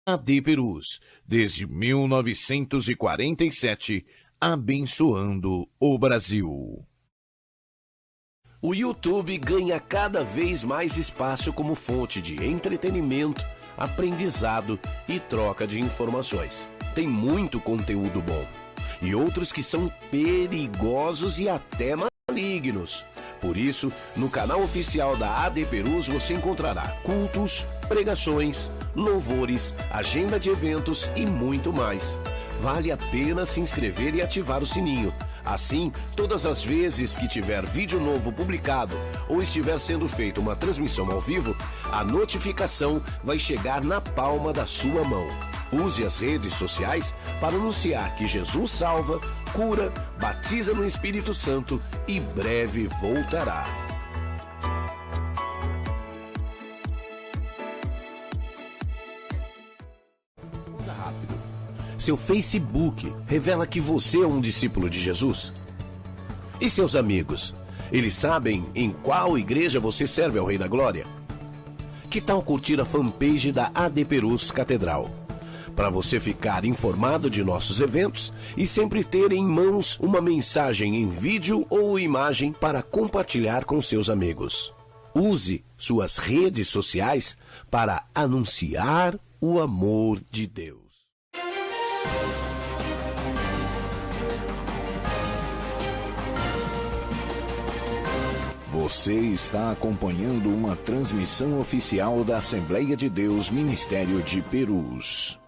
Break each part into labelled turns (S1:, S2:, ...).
S1: AD Perus, desde 1947, abençoando o Brasil. O YouTube ganha cada vez mais espaço como fonte de entretenimento, aprendizado e troca de informações. Tem muito conteúdo bom e outros que são perigosos e até malignos. Por isso, no canal oficial da AD Perus você encontrará cultos, pregações, louvores, agenda de eventos e muito mais. Vale a pena se inscrever e ativar o sininho. Assim, todas as vezes que tiver vídeo novo publicado ou estiver sendo feita uma transmissão ao vivo, a notificação vai chegar na palma da sua mão. Use as redes sociais para anunciar que Jesus salva, cura, batiza no Espírito Santo e breve voltará. Responda rápido. Seu Facebook revela que você é um discípulo de Jesus? E seus amigos? Eles sabem em qual igreja você serve ao Rei da Glória? Que tal curtir a fanpage da AD Perus Catedral? Para você ficar informado de nossos eventos e sempre ter em mãos uma mensagem em vídeo ou imagem para compartilhar com seus amigos. Use suas redes sociais para anunciar o amor de Deus.
S2: Você está acompanhando uma transmissão oficial da Assembleia de Deus Ministério de Perus.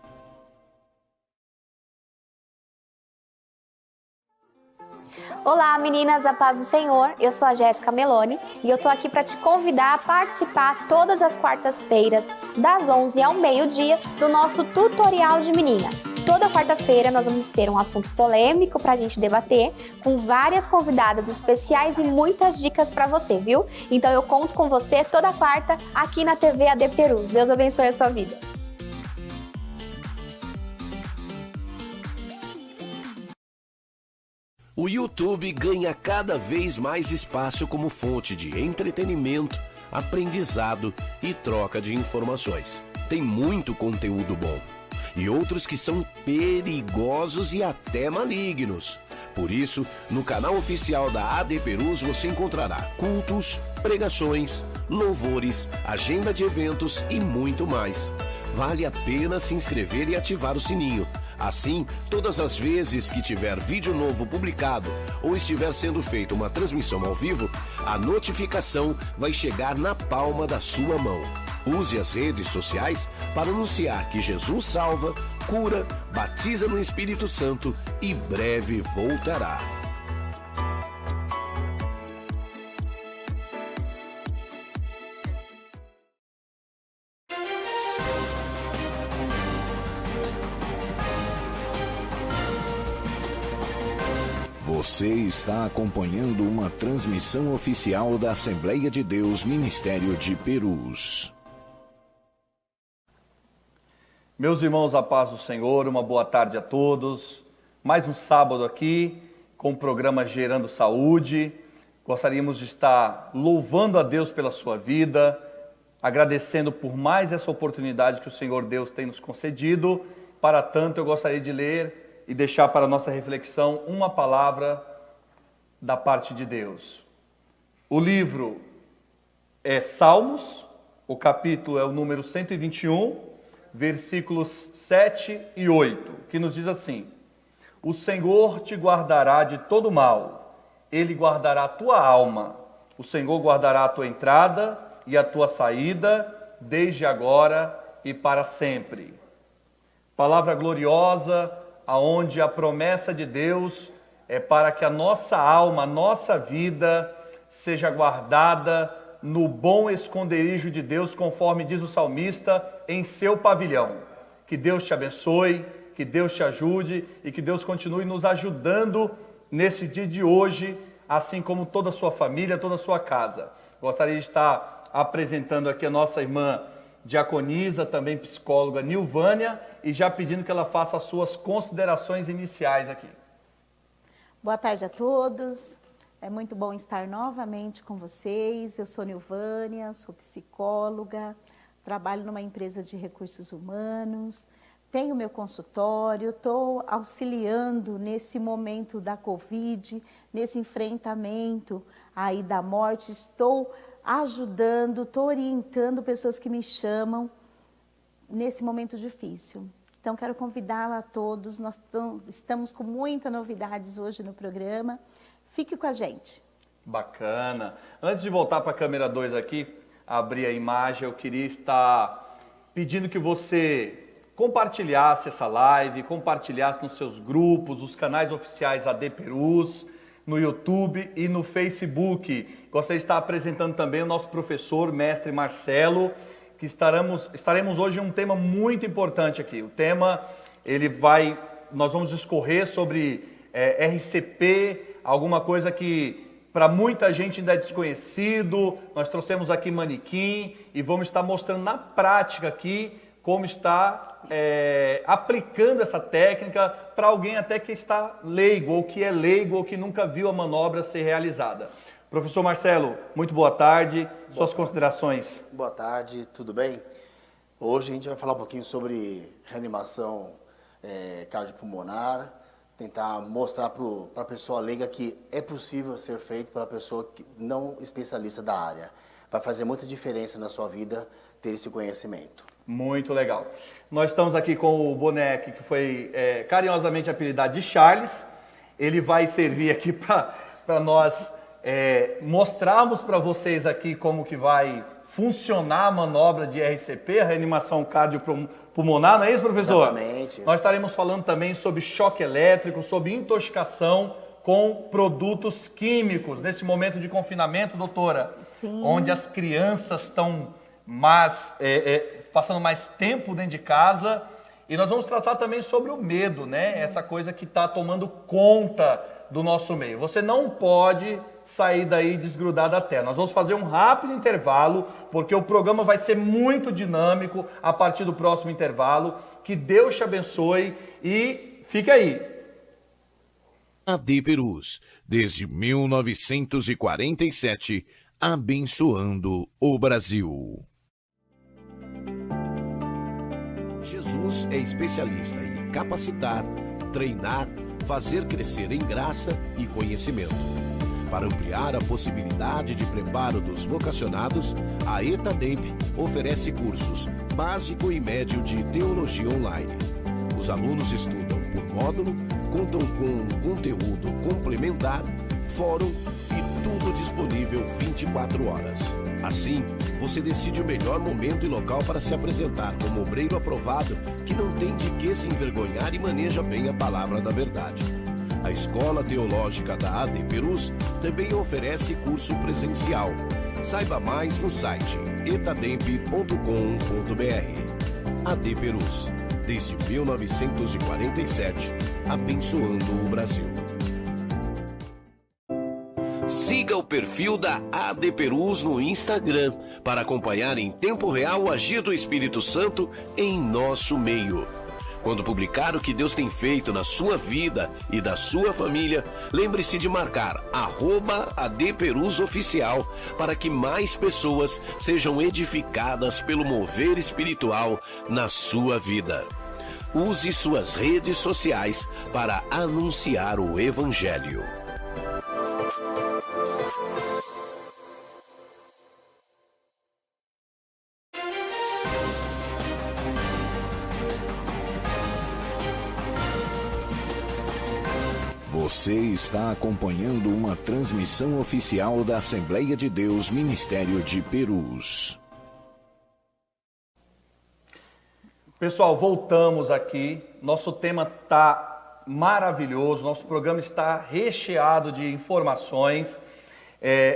S3: Olá meninas, a paz do Senhor, eu sou a Jéssica Meloni e eu tô aqui para te convidar a participar todas as quartas-feiras, das 11 ao meio-dia, do nosso tutorial de menina. Toda quarta-feira nós vamos ter um assunto polêmico para a gente debater, com várias convidadas especiais e muitas dicas para você, viu? Então eu conto com você toda quarta aqui na TV AD Perus. Deus abençoe a sua vida.
S1: O YouTube ganha cada vez mais espaço como fonte de entretenimento, aprendizado e troca de informações. Tem muito conteúdo bom e outros que são perigosos e até malignos. Por isso, no canal oficial da AD Perus você encontrará cultos, pregações, louvores, agenda de eventos e muito mais. Vale a pena se inscrever e ativar o sininho. Assim, todas as vezes que tiver vídeo novo publicado ou estiver sendo feita uma transmissão ao vivo, a notificação vai chegar na palma da sua mão. Use as redes sociais para anunciar que Jesus salva, cura, batiza no Espírito Santo e breve voltará.
S2: Você está acompanhando uma transmissão oficial da Assembleia de Deus Ministério de Perus.
S4: Meus irmãos, a paz do Senhor, uma boa tarde a todos. Mais um sábado aqui com o programa Gerando Saúde. Gostaríamos de estar louvando a Deus pela sua vida, agradecendo por mais essa oportunidade que o Senhor Deus tem nos concedido. Para tanto, eu gostaria de ler e deixar para a nossa reflexão uma palavra da parte de Deus. O livro é Salmos, o capítulo é o número 121, versículos 7 e 8, que nos diz assim: O Senhor te guardará de todo mal, Ele guardará a tua alma, o Senhor guardará a tua entrada e a tua saída, desde agora e para sempre. Palavra gloriosa, aonde a promessa de Deus é para que a nossa alma, a nossa vida seja guardada no bom esconderijo de Deus, conforme diz o salmista, em seu pavilhão. Que Deus te abençoe, que Deus te ajude e que Deus continue nos ajudando nesse dia de hoje, assim como toda a sua família, toda a sua casa. Gostaria de estar apresentando aqui a nossa irmã diaconisa, também psicóloga Nilvânia, e já pedindo que ela faça as suas considerações iniciais aqui.
S5: Boa tarde a todos, é muito bom estar novamente com vocês. Eu sou Nilvânia, sou psicóloga, trabalho numa empresa de recursos humanos, tenho meu consultório, estou auxiliando nesse momento da Covid, nesse enfrentamento aí da morte, estou ajudando, estou orientando pessoas que me chamam nesse momento difícil. Então, quero convidá-la a todos, nós estamos com muitas novidades hoje no programa, fique com a gente.
S4: Bacana. Antes de voltar para a câmera 2 aqui, abrir a imagem, eu queria estar pedindo que você compartilhasse essa live, compartilhasse nos seus grupos, os canais oficiais AD Perus, no YouTube e no Facebook. Gostaria de estar apresentando também o nosso professor, mestre Marcelo, que estaremos hoje em um tema muito importante aqui. O tema, nós vamos discorrer sobre RCP, alguma coisa que para muita gente ainda é desconhecido. Nós trouxemos aqui manequim e vamos estar mostrando na prática aqui como está aplicando essa técnica para alguém até que está leigo, ou que é leigo, ou que nunca viu a manobra ser realizada. Professor Marcelo, muito boa tarde. Suas considerações.
S6: Boa tarde, tudo bem? Hoje a gente vai falar um pouquinho sobre reanimação cardiopulmonar, tentar mostrar para a pessoa leiga que é possível ser feito para a pessoa que não especialista da área. Vai fazer muita diferença na sua vida ter esse conhecimento.
S4: Muito legal. Nós estamos aqui com o boneco que foi carinhosamente apelidado de Charles. Ele vai servir aqui para nós mostrarmos para vocês aqui como que vai funcionar a manobra de RCP, a reanimação cardiopulmonar, não é isso, professor?
S6: Exatamente.
S4: Nós estaremos falando também sobre choque elétrico, sobre intoxicação com produtos químicos, nesse momento de confinamento, doutora.
S5: Sim.
S4: Onde as crianças estão passando mais tempo dentro de casa. E nós vamos tratar também sobre o medo, né? Essa coisa que está tomando conta do nosso meio. Você não pode sair daí desgrudado da terra. Nós vamos fazer um rápido intervalo, porque o programa vai ser muito dinâmico a partir do próximo intervalo. Que Deus te abençoe e fique aí.
S1: AD Perus, desde 1947, abençoando o Brasil. Jesus é especialista em capacitar, treinar, fazer crescer em graça e conhecimento. Para ampliar a possibilidade de preparo dos vocacionados, a ETADEMP oferece cursos básico e médio de teologia online. Os alunos estudam por módulo, contam com conteúdo complementar, fórum e tudo disponível 24 horas. Assim, você decide o melhor momento e local para se apresentar como obreiro aprovado que não tem de que se envergonhar e maneja bem a palavra da verdade. A Escola Teológica da AD Perus também oferece curso presencial. Saiba mais no site etademp.com.br. AD Perus, desde 1947, abençoando o Brasil. Siga o perfil da AD Perus no Instagram para acompanhar em tempo real o agir do Espírito Santo em nosso meio. Quando publicar o que Deus tem feito na sua vida e da sua família, lembre-se de marcar @ADPerusOficial para que mais pessoas sejam edificadas pelo mover espiritual na sua vida. Use suas redes sociais para anunciar o Evangelho.
S2: Você está acompanhando uma transmissão oficial da Assembleia de Deus Ministério de Perus.
S4: Pessoal, voltamos aqui. Nosso tema está maravilhoso, nosso programa está recheado de informações.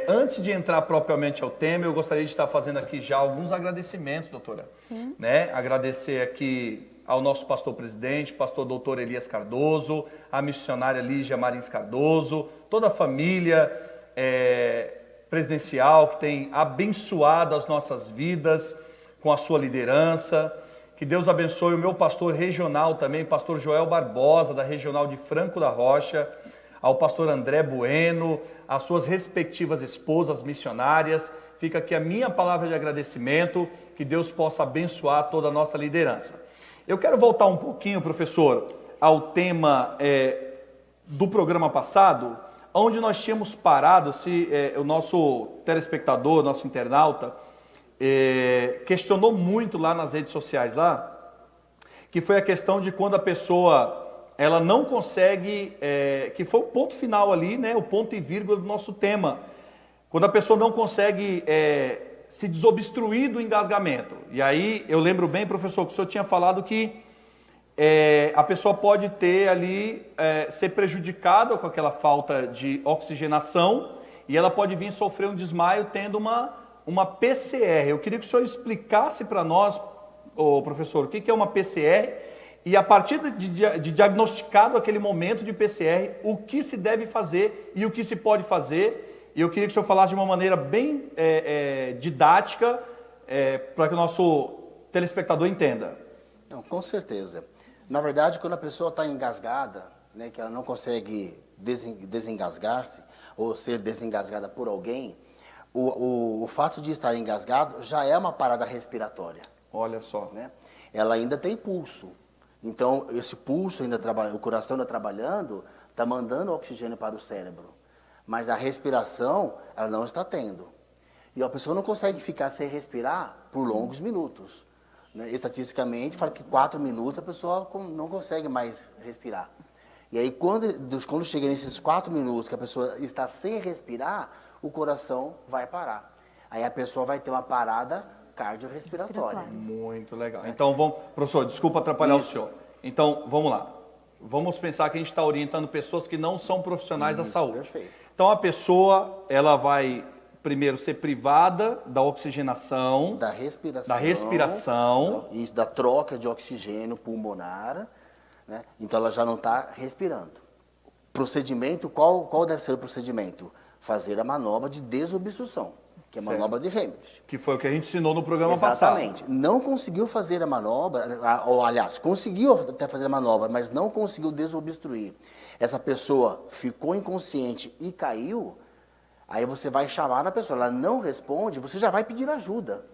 S4: Antes de entrar propriamente ao tema, eu gostaria de estar fazendo aqui já alguns agradecimentos, doutora.
S5: Sim.
S4: Agradecer aqui ao nosso pastor-presidente, pastor doutor Elias Cardoso, a missionária Lígia Marins Cardoso, toda a família presidencial que tem abençoado as nossas vidas com a sua liderança. Que Deus abençoe o meu pastor regional também, pastor Joel Barbosa, da Regional de Franco da Rocha, ao pastor André Bueno, às suas respectivas esposas missionárias. Fica aqui a minha palavra de agradecimento, que Deus possa abençoar toda a nossa liderança. Eu quero voltar um pouquinho, professor, ao tema do programa passado, onde nós tínhamos parado, se o nosso telespectador, nosso internauta, questionou muito lá nas redes sociais, que foi a questão de quando a pessoa ela não consegue, que foi o ponto final ali, né, o ponto e vírgula do nosso tema, quando a pessoa não consegue se desobstruir do engasgamento. E aí eu lembro bem, professor, que o senhor tinha falado que a pessoa pode ter ali, ser prejudicada com aquela falta de oxigenação e ela pode vir sofrer um desmaio tendo uma PCR. Eu queria que o senhor explicasse para nós, professor, o que é uma PCR e a partir de diagnosticado aquele momento de PCR, o que se deve fazer e o que se pode fazer. E eu queria que o senhor falasse de uma maneira bem didática para que o nosso telespectador entenda.
S6: Não, com certeza. Na verdade, quando a pessoa está engasgada, né, que ela não consegue desengasgar-se ou ser desengasgada por alguém, o fato de estar engasgado já é uma parada respiratória.
S4: Olha só.
S6: Né? Ela ainda tem pulso. Então, esse pulso, o coração ainda trabalhando, está mandando oxigênio para o cérebro. Mas a respiração, ela não está tendo. E a pessoa não consegue ficar sem respirar por longos minutos. Né? Estatisticamente, fala que 4 minutos a pessoa não consegue mais respirar. E aí, quando chega nesses 4 minutos que a pessoa está sem respirar, o coração vai parar. Aí a pessoa vai ter uma parada cardiorrespiratória.
S4: Muito legal. Então, professor, desculpa atrapalhar o senhor. Então, vamos lá. Vamos pensar que a gente está orientando pessoas que não são profissionais da saúde.
S6: Perfeito.
S4: Então, a pessoa, ela vai primeiro ser privada da oxigenação,
S6: da respiração, da troca de oxigênio pulmonar, né? Então ela já não está respirando. Procedimento, qual deve ser o procedimento? Fazer a manobra de desobstrução, que é a manobra de Heimlich.
S4: Que foi o que a gente ensinou no programa passado.
S6: Exatamente. Não conseguiu fazer a manobra, ou aliás, conseguiu até fazer a manobra, mas não conseguiu desobstruir. Essa pessoa ficou inconsciente e caiu, aí você vai chamar a pessoa, ela não responde, você já vai pedir ajuda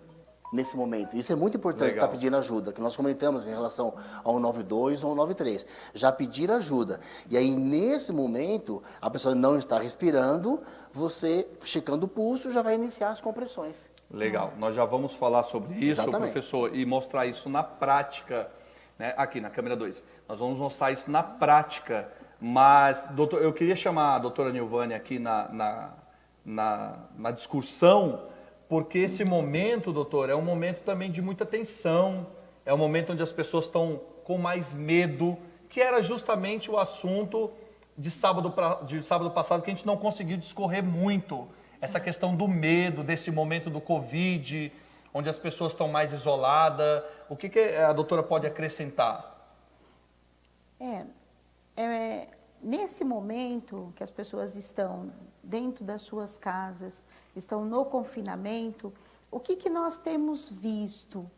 S6: nesse momento. Isso é muito importante, estar pedindo ajuda, que nós comentamos em relação ao 192 ou 193. Já pedir ajuda. E aí, nesse momento, a pessoa não está respirando, você, checando o pulso, já vai iniciar as compressões.
S4: Legal. Nós já vamos falar sobre isso,
S6: Exatamente.
S4: Professor, e mostrar isso na prática, né? Aqui na câmera 2. Nós vamos mostrar isso na prática, mas, doutor, eu queria chamar a doutora Nilvânia aqui na discussão, porque esse momento, doutor, é um momento também de muita tensão, é um momento onde as pessoas estão com mais medo, que era justamente o assunto de sábado passado, que a gente não conseguiu discorrer muito. Essa questão do medo, desse momento do Covid, onde as pessoas estão mais isoladas. O que a doutora pode acrescentar?
S5: Nesse momento que as pessoas estão dentro das suas casas, estão no confinamento, o que nós temos visto?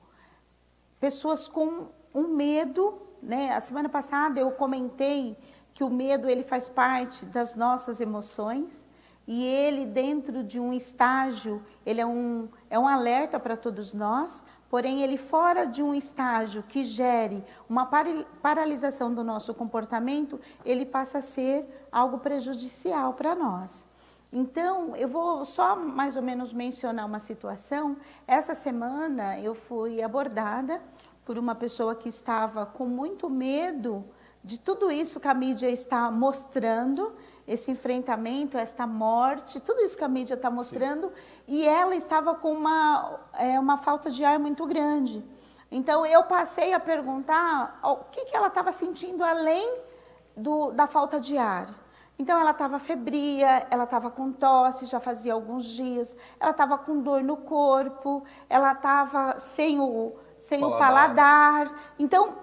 S5: Pessoas com um medo, né? A semana passada eu comentei que o medo ele faz parte das nossas emoções e ele dentro de um estágio, ele é um alerta para todos nós, porém ele fora de um estágio que gere uma paralisação do nosso comportamento, ele passa a ser algo prejudicial para nós. Então, eu vou só mais ou menos mencionar uma situação. Essa semana eu fui abordada por uma pessoa que estava com muito medo de tudo isso que a mídia está mostrando, esse enfrentamento, esta morte, tudo isso que a mídia está mostrando, sim. E ela estava com uma falta de ar muito grande. Então, eu passei a perguntar o que ela estava sentindo além da falta de ar. Então, ela estava febria, ela estava com tosse, já fazia alguns dias, ela estava com dor no corpo, ela estava sem o paladar. Então,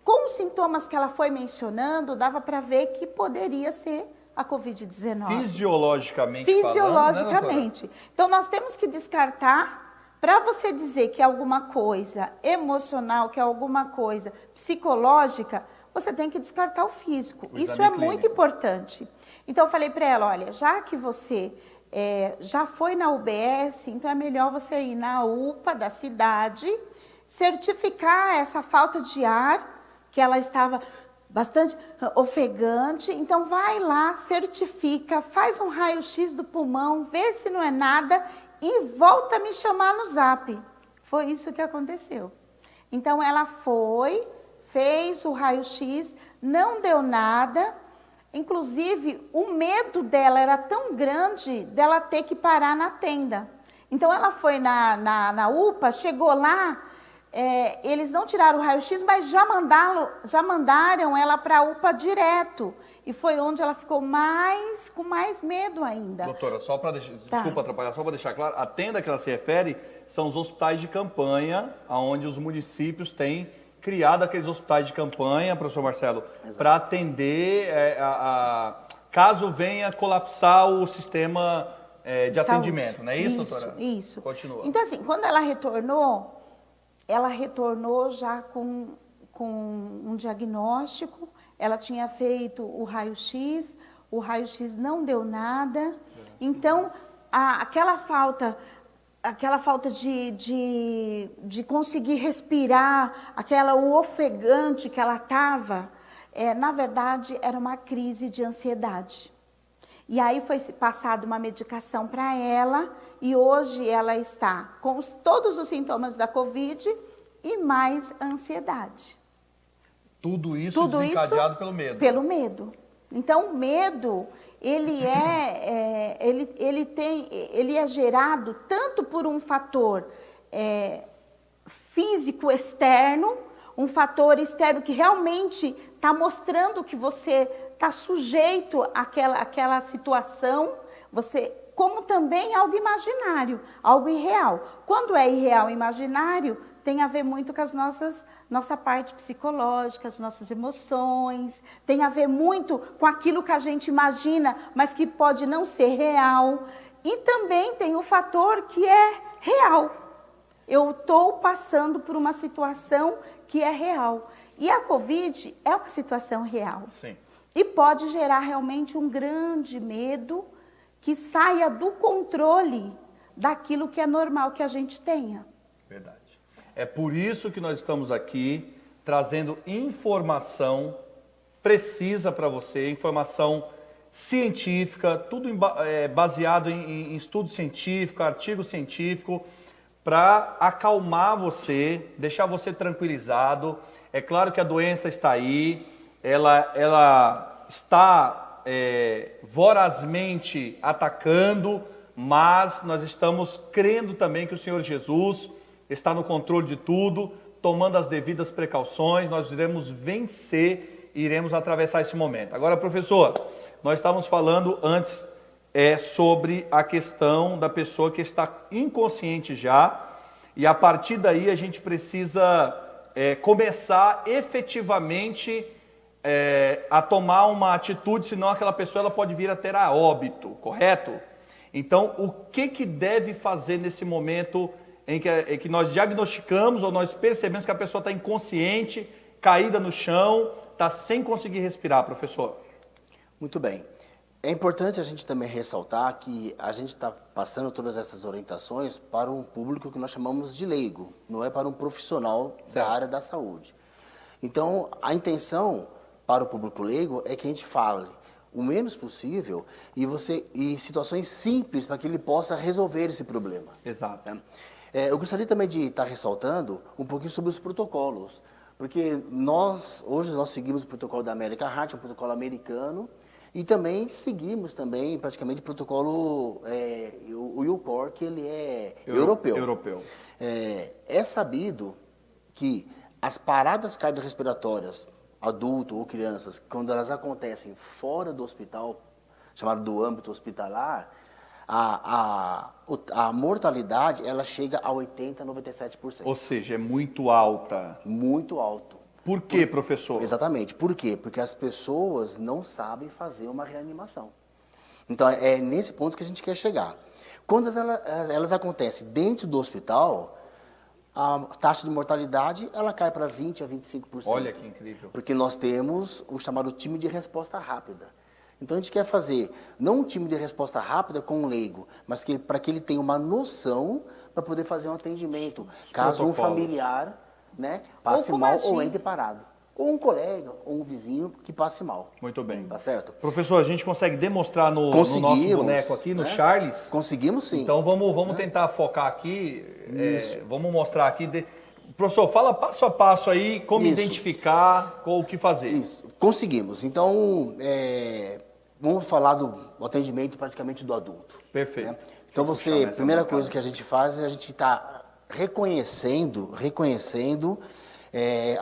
S5: com os sintomas que ela foi mencionando, dava para ver que poderia ser a Covid-19.
S4: Fisiologicamente.
S5: Né, então, nós temos que descartar, para você dizer que é alguma coisa emocional, que é alguma coisa psicológica, você tem que descartar o físico.
S4: O
S5: Isso
S4: exame
S5: é
S4: clínico.
S5: muito importante. Então, eu falei para ela, olha, já que você já foi na UBS, então é melhor você ir na UPA da cidade, certificar essa falta de ar, que ela estava bastante ofegante. Então, vai lá, certifica, faz um raio-x do pulmão, vê se não é nada e volta a me chamar no Zap. Foi isso que aconteceu. Então, ela foi, fez o raio-x, não deu nada. Inclusive, o medo dela era tão grande dela ter que parar na tenda. Então, ela foi na UPA, chegou lá, eles não tiraram o raio-x, mas já mandaram ela para a UPA direto. E foi onde ela ficou com mais medo ainda.
S4: Doutora, só para deixar, desculpa atrapalhar, só para deixar claro, a tenda que ela se refere são os hospitais de campanha, onde os municípios têm criado aqueles hospitais de campanha, professor Marcelo, para atender, caso venha colapsar o sistema de atendimento, não é isso, doutora?
S5: Isso.
S4: Continua.
S5: Então, assim, quando ela retornou já com um diagnóstico, ela tinha feito o raio-x não deu nada. Então, aquela falta de conseguir respirar, o ofegante que ela estava, na verdade, era uma crise de ansiedade. E aí foi passada uma medicação para ela, e hoje ela está com todos os sintomas da Covid e mais ansiedade.
S4: Tudo isso desencadeado pelo medo.
S5: Pelo medo. Então, o medo, ele é gerado tanto por um fator físico externo, um fator externo que realmente está mostrando que você está sujeito àquela situação, como também algo imaginário, algo irreal. Quando é irreal e imaginário, tem a ver muito com nossa parte psicológica, as nossas emoções, tem a ver muito com aquilo que a gente imagina, mas que pode não ser real. E também tem o fator que é real. Eu estou passando por uma situação que é real. E a Covid é uma situação real.
S4: Sim.
S5: E pode gerar realmente um grande medo que saia do controle daquilo que é normal que a gente tenha.
S4: Verdade. É por isso que nós estamos aqui trazendo informação precisa para você, informação científica, tudo baseado em estudo científico, artigo científico, para acalmar você, deixar você tranquilizado. É claro que a doença está aí, ela está vorazmente atacando, mas nós estamos crendo também que o Senhor Jesus está no controle de tudo, tomando as devidas precauções, nós iremos vencer e iremos atravessar esse momento. Agora, professor, nós estávamos falando antes sobre a questão da pessoa que está inconsciente já, e a partir daí a gente precisa começar efetivamente a tomar uma atitude, senão aquela pessoa ela pode vir a ter a óbito, correto? Então, o que deve fazer nesse momento em que nós diagnosticamos ou nós percebemos que a pessoa está inconsciente, caída no chão, está sem conseguir respirar, professor?
S6: Muito bem. É importante a gente também ressaltar que a gente está passando todas essas orientações para um público que nós chamamos de leigo, não é para um profissional da área da saúde. Então, a intenção para o público leigo é que a gente fale o menos possível e situações simples para que ele possa resolver esse problema.
S4: Exato.
S6: Né? Eu gostaria também de estar ressaltando um pouquinho sobre os protocolos, porque hoje nós seguimos o protocolo da American Heart, um protocolo americano, e também seguimos praticamente o protocolo, o UCOR, que ele é europeu. É sabido que as paradas cardiorrespiratórias, adulto ou crianças, quando elas acontecem fora do hospital, chamado do âmbito hospitalar, a mortalidade ela chega a 80%, 97%.
S4: Ou seja, é muito alta.
S6: Muito alto.
S4: Por quê, professor?
S6: Exatamente. Por quê? Porque as pessoas não sabem fazer uma reanimação. Então, é nesse ponto que a gente quer chegar. Quando elas acontecem dentro do hospital, a taxa de mortalidade ela cai para 20% a 25%.
S4: Olha que incrível.
S6: Porque nós temos o chamado time de resposta rápida. Então a gente quer fazer não um time de resposta rápida com um leigo, mas para que ele tenha uma noção para poder fazer um atendimento. Caso um familiar, né, passe mal ou entre parado. Ou um colega, ou um vizinho que passe mal.
S4: Muito bem.
S6: Tá certo?
S4: Professor, a gente consegue demonstrar no nosso boneco aqui, no Charles?
S6: Conseguimos sim.
S4: Então vamos tentar focar aqui, vamos mostrar aqui. Professor, fala passo a passo aí, como identificar, o que fazer.
S6: Isso, conseguimos. Então, vamos falar do atendimento praticamente do adulto.
S4: Perfeito.
S6: Né? Então a primeira coisa que a gente faz é a gente está reconhecendo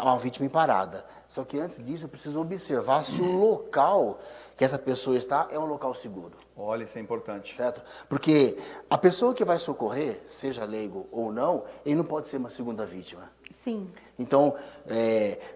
S6: uma vítima em parada. Só que antes disso eu preciso observar se o local que essa pessoa está é um local seguro.
S4: Olha, isso é importante.
S6: Certo? Porque a pessoa que vai socorrer, seja leigo ou não, ele não pode ser uma segunda vítima.
S5: Sim.
S6: Então,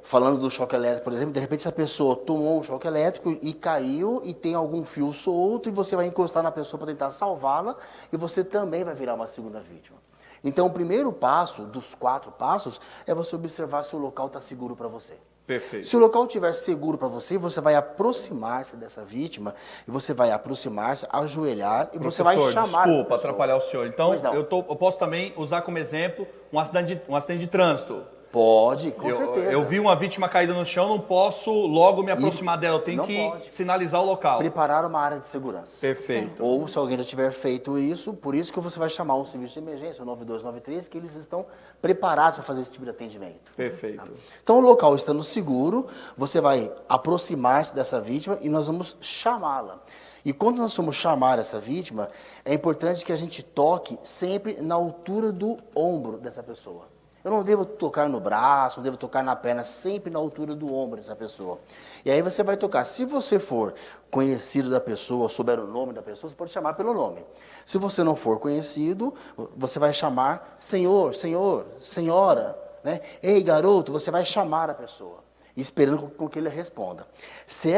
S6: falando do choque elétrico, por exemplo, de repente essa pessoa tomou um choque elétrico e caiu e tem algum fio solto e você vai encostar na pessoa para tentar salvá-la e você também vai virar uma segunda vítima. Então, o primeiro passo, dos 4 passos, é você observar se o local está seguro para você.
S4: Perfeito.
S6: Se o local estiver seguro para você, você vai aproximar-se dessa vítima, e você vai aproximar-se, ajoelhar, e você vai chamar.
S4: Desculpa atrapalhar o senhor. Então, eu posso também usar como exemplo um acidente de trânsito.
S6: Pode, com certeza.
S4: Eu vi uma vítima caída no chão, não posso logo me aproximar dela, eu tenho que sinalizar o local.
S6: Preparar uma área de segurança.
S4: Perfeito.
S6: Ou se alguém já tiver feito isso, por isso que você vai chamar um serviço de emergência, o 9293, que eles estão preparados para fazer esse tipo de atendimento.
S4: Perfeito.
S6: Tá? Então o local estando seguro, você vai aproximar-se dessa vítima e nós vamos chamá-la. E quando nós formos chamar essa vítima, é importante que a gente toque sempre na altura do ombro dessa pessoa. Eu não devo tocar no braço, não devo tocar na perna, sempre na altura do ombro dessa pessoa. E aí você vai tocar. Se você for conhecido da pessoa, souber o nome da pessoa, você pode chamar pelo nome. Se você não for conhecido, você vai chamar senhor, senhor, senhora, né? Ei, garoto, você vai chamar a pessoa, esperando com que ele responda. Se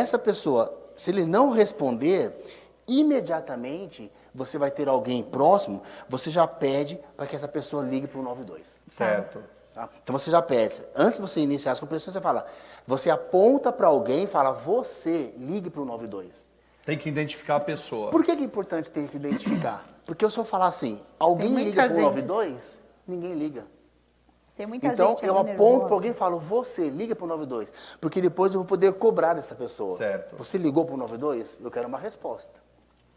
S6: ele não responder, imediatamente você vai ter alguém próximo, você já pede para que essa pessoa ligue para o 92.
S4: Certo.
S6: Tá? Então você já pede. Antes de você iniciar as compressões, você aponta para alguém e fala, você ligue para o 92.
S4: Tem que identificar a pessoa.
S6: Por que é importante ter que identificar? Porque se eu falar assim, alguém liga para o 92, ninguém liga.
S5: Tem muita
S6: então
S5: gente
S6: eu aponto para alguém e falo, você liga para o 92. Porque depois eu vou poder cobrar dessa pessoa.
S4: Certo.
S6: Você ligou para o 92? Eu quero uma resposta.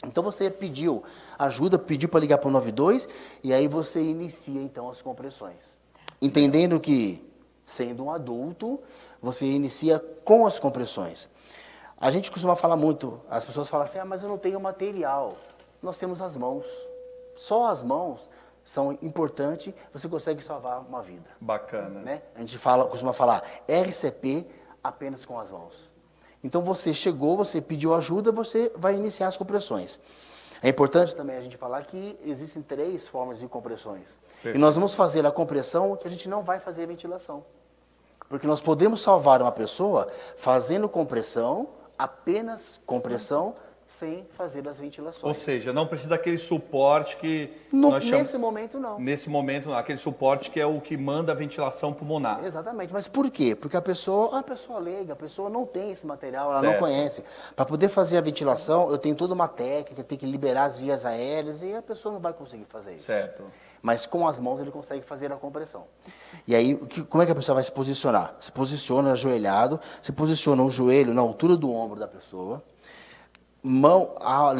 S6: Então você pediu ajuda, pediu para ligar para o 92 e aí você inicia então as compressões. Entendendo que, sendo um adulto, você inicia com as compressões. A gente costuma falar muito, as pessoas falam assim, mas eu não tenho material. Nós temos as mãos. Só as mãos são importantes, você consegue salvar uma vida.
S4: Bacana.
S6: Né? A gente costuma falar RCP apenas com as mãos. Então você chegou, você pediu ajuda, você vai iniciar as compressões. É importante também a gente falar que existem 3 formas de compressões. Perfeito. E nós vamos fazer a compressão que a gente não vai fazer a ventilação. Porque nós podemos salvar uma pessoa fazendo compressão, apenas compressão, sem fazer as ventilações.
S4: Ou seja, não precisa daquele suporte que
S6: nesse momento, não.
S4: Nesse momento, não. Aquele suporte que é o que manda a ventilação pulmonar.
S6: Exatamente. Mas por quê? Porque a pessoa leiga, a pessoa não tem esse material, ela não conhece. Para poder fazer a ventilação, eu tenho toda uma técnica, tem que liberar as vias aéreas e a pessoa não vai conseguir fazer isso.
S4: Certo.
S6: Mas com as mãos ele consegue fazer a compressão. E aí, como é que a pessoa vai se posicionar? Se posiciona ajoelhado, se posiciona o joelho na altura do ombro da pessoa, na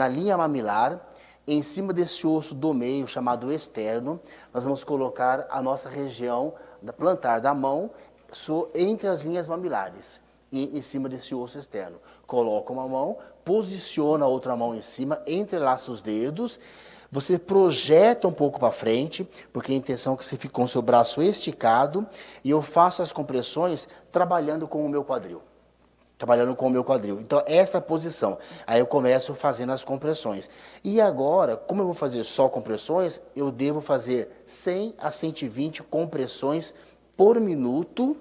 S6: linha mamilar, em cima desse osso do meio, chamado externo, nós vamos colocar a nossa região da plantar da mão entre as linhas mamilares e em cima desse osso externo. Coloca uma mão, posiciona a outra mão em cima, entrelaça os dedos, você projeta um pouco para frente, porque a intenção é que você fique com o seu braço esticado, e eu faço as compressões trabalhando com o meu quadril. Então, essa posição. Aí eu começo fazendo as compressões. E agora, como eu vou fazer só compressões, eu devo fazer 100 a 120 compressões por minuto,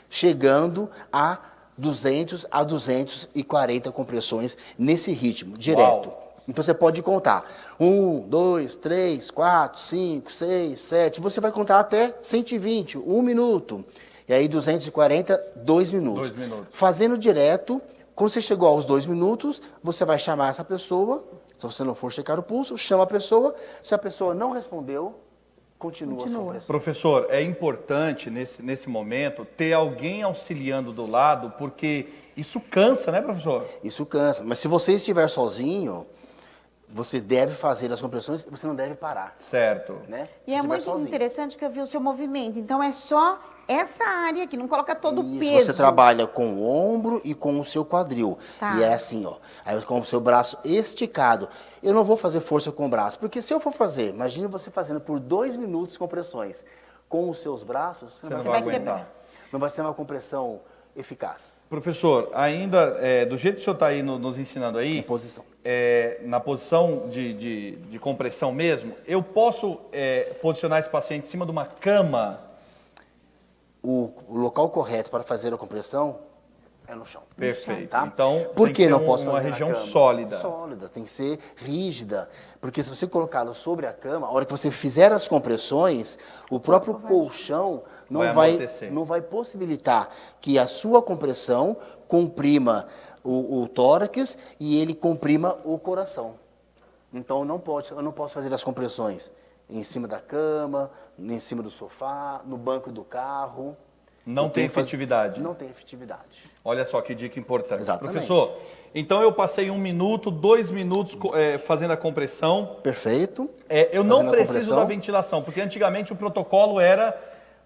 S6: chegando a 200 a 240 compressões nesse ritmo, direto.
S4: Uau.
S6: Então você pode contar 1, 2, 3, 4, 5, 6, 7. Você vai contar até 120, 1 minuto. E aí 240, 2 minutos.
S4: 2 minutos.
S6: Fazendo direto, quando você chegou aos 2 minutos, você vai chamar essa pessoa. Se você não for checar o pulso, chama a pessoa. Se a pessoa não respondeu, continua. A sua pressão.
S4: Professor, é importante nesse momento ter alguém auxiliando do lado, porque isso cansa, né, professor?
S6: Isso cansa. Mas se você estiver sozinho, você deve fazer as compressões, você não deve parar.
S4: Certo.
S6: Né?
S5: E é muito interessante que eu vi o seu movimento. Então é só essa área que não coloca todo o peso.
S6: Você trabalha com o ombro e com o seu quadril.
S5: Tá.
S6: E é assim, ó. Aí com o seu braço esticado. Eu não vou fazer força com o braço, porque se eu for fazer, imagine você fazendo por 2 minutos compressões com os seus braços,
S4: Você não vai aguentar.
S6: Não vai ser uma compressão eficaz.
S4: Professor, ainda do jeito que o senhor está aí nos ensinando aí,
S6: Em posição.
S4: Na posição de compressão mesmo, eu posso posicionar esse paciente em cima de uma cama?
S6: O local correto para fazer a compressão é no chão.
S4: Perfeito.
S6: Tá?
S4: Então,
S6: Por
S4: tem
S6: que
S4: ser
S6: não posso
S4: uma
S6: fazer na
S4: região
S6: cama?
S4: sólida.
S6: Sólida, tem que ser rígida. Porque se você colocá-lo sobre a cama, a hora que você fizer as compressões, o próprio colchão não vai possibilitar que a sua compressão comprima o tórax e ele comprima o coração. Então eu não posso fazer as compressões em cima da cama, em cima do sofá, no banco do carro.
S4: Não tem efetividade.
S6: Não tem efetividade.
S4: Olha só que dica importante.
S6: Exatamente.
S4: Professor, então eu passei 1 minuto, 2 minutos fazendo a compressão.
S6: Perfeito.
S4: Eu não preciso da ventilação, porque antigamente o protocolo era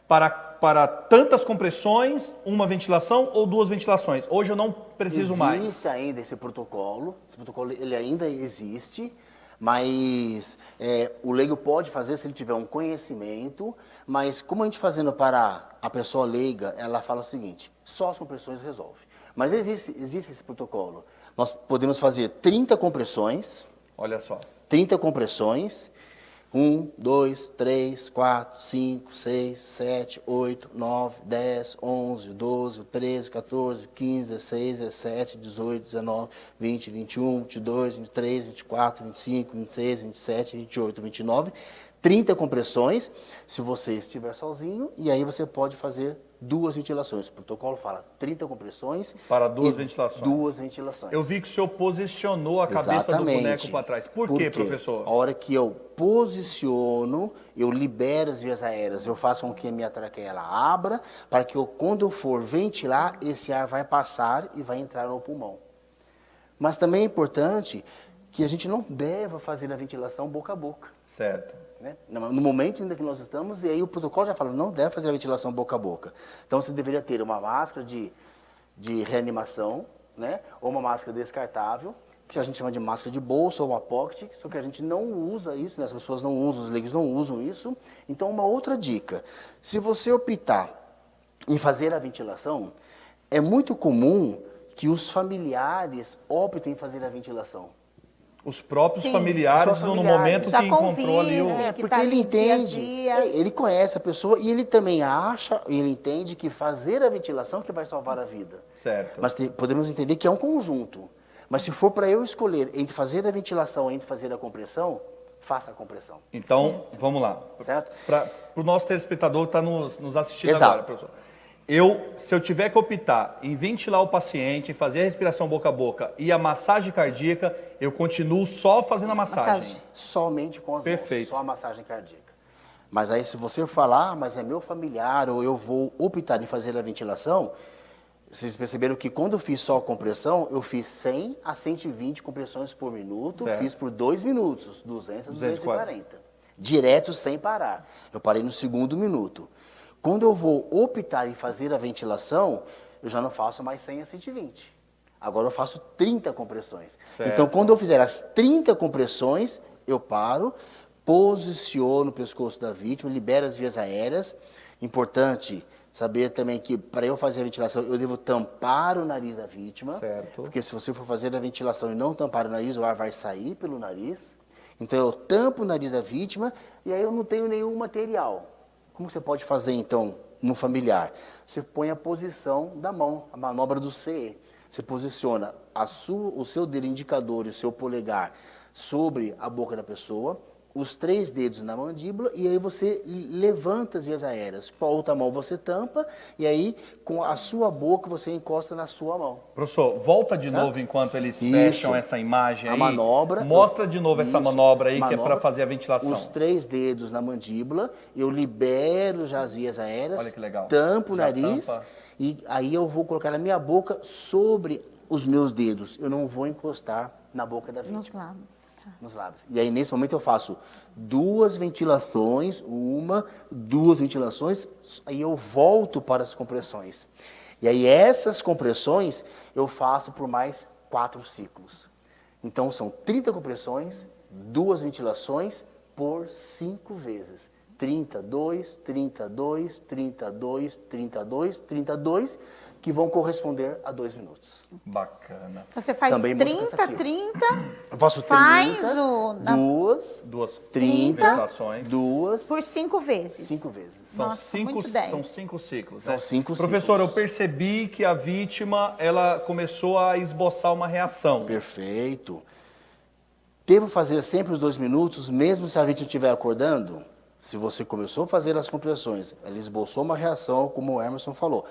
S4: para tantas compressões, uma ventilação ou 2 ventilações. Hoje eu não preciso mais.
S6: Existe ainda esse protocolo ele ainda existe, mas o leigo pode fazer se ele tiver um conhecimento, mas como a gente fazendo para a pessoa leiga, ela fala o seguinte, só as compressões resolve. Mas existe esse protocolo. Nós podemos fazer 30 compressões.
S4: Olha só.
S6: 30 compressões. 1, 2, 3, 4, 5, 6, 7, 8, 9, 10, 11, 12, 13, 14, 15, 16, 17, 18, 19, 20, 21, 22, 23, 24, 25, 26, 27, 28, 29. 30 compressões, se você estiver sozinho, e aí você pode fazer 2 ventilações. O protocolo fala 30 compressões
S4: para 2 ventilações.
S6: 2 ventilações.
S4: Eu vi que o senhor posicionou a cabeça do boneco para trás. Por quê, professor?
S6: A hora que eu posiciono, eu libero as vias aéreas. Eu faço com que a minha traqueia ela abra, para que quando eu for ventilar, esse ar vai passar e vai entrar no pulmão. Mas também é importante que a gente não deva fazer a ventilação boca a boca.
S4: Certo.
S6: Né? No momento ainda que nós estamos, e aí o protocolo já fala, não deve fazer a ventilação boca a boca. Então você deveria ter uma máscara de reanimação, né? Ou uma máscara descartável, que a gente chama de máscara de bolsa ou uma pocket, só que a gente não usa isso, né? As pessoas não usam, os leigos não usam isso. Então uma outra dica, se você optar em fazer a ventilação, é muito comum que os familiares optem em fazer a ventilação.
S4: Os próprios familiares, no momento que encontrou ali o...
S6: Porque ele entende, ele conhece a pessoa e ele também acha, ele entende que fazer a ventilação que vai salvar a vida.
S4: Certo.
S6: Mas podemos entender que é um conjunto. Mas se for para eu escolher entre fazer a ventilação e entre fazer a compressão, faça a compressão.
S4: Então, vamos lá.
S6: Certo?
S4: Para o nosso telespectador que está nos assistindo
S6: Exato.
S4: agora, professor. Se eu tiver que optar em ventilar o paciente, em fazer a respiração boca a boca e a massagem cardíaca, eu continuo só fazendo a massagem.
S6: Somente com as
S4: Perfeito.
S6: mãos, só a massagem cardíaca. Mas aí se você falar, mas é meu familiar, ou eu vou optar em fazer a ventilação, vocês perceberam que quando eu fiz só a compressão, eu fiz 100 a 120 compressões por minuto,
S4: certo.
S6: Fiz por 2 minutos, 200 a 240. Direto sem parar. Eu parei no 2º minuto. Quando eu vou optar em fazer a ventilação, eu já não faço mais 100 a 120. Agora eu faço 30 compressões.
S4: Certo.
S6: Então, quando eu fizer as 30 compressões, eu paro, posiciono o pescoço da vítima, libero as vias aéreas. Importante saber também que para eu fazer a ventilação, eu devo tampar o nariz da vítima.
S4: Certo.
S6: Porque se você for fazer a ventilação e não tampar o nariz, o ar vai sair pelo nariz. Então eu tampo o nariz da vítima e aí eu não tenho nenhum material. Como você pode fazer, então, no familiar? Você põe a posição da mão, a manobra do CE. Você posiciona o seu dedo indicador e o seu polegar sobre a boca da pessoa, os 3 dedos na mandíbula, e aí você levanta as vias aéreas. Com a outra mão você tampa, e aí com a sua boca você encosta na sua mão.
S4: Professor, volta de novo enquanto eles fecham essa imagem aí.
S6: A manobra.
S4: Mostra de novo essa manobra aí, que é para fazer a ventilação.
S6: Os 3 dedos na mandíbula, eu libero já as vias aéreas.
S4: Olha que legal.
S6: Tampo o nariz, e aí eu vou colocar na minha boca sobre os meus dedos. Eu não vou encostar na boca da vítima.
S5: Nos lábios.
S6: Nos lábios. E aí, nesse momento, eu faço 2 ventilações, 2 ventilações, aí eu volto para as compressões. E aí, essas compressões, eu faço por mais 4 ciclos. Então, são 30 compressões, 2 ventilações por 5 vezes. 32, 32, 32, 32, 32, que vão corresponder a 2 minutos.
S4: Bacana.
S5: Então você faz
S6: Também
S5: 30, 30,
S6: eu faço 30,
S5: faz
S4: duas
S6: 30,
S4: ventilações.
S6: 2
S5: por 5 vezes.
S6: 5 vezes.
S4: São,
S5: Nossa,
S4: 5,
S5: muito 10.
S4: são 5 ciclos.
S6: São
S4: Né?
S6: 5
S4: Professor,
S6: ciclos.
S4: eu percebi que a vítima, ela começou a esboçar uma reação.
S6: Perfeito. Devo fazer sempre os 2 minutos, mesmo se a vítima estiver acordando? Se você começou a fazer as compressões, ela esboçou uma reação, como o Emerson falou.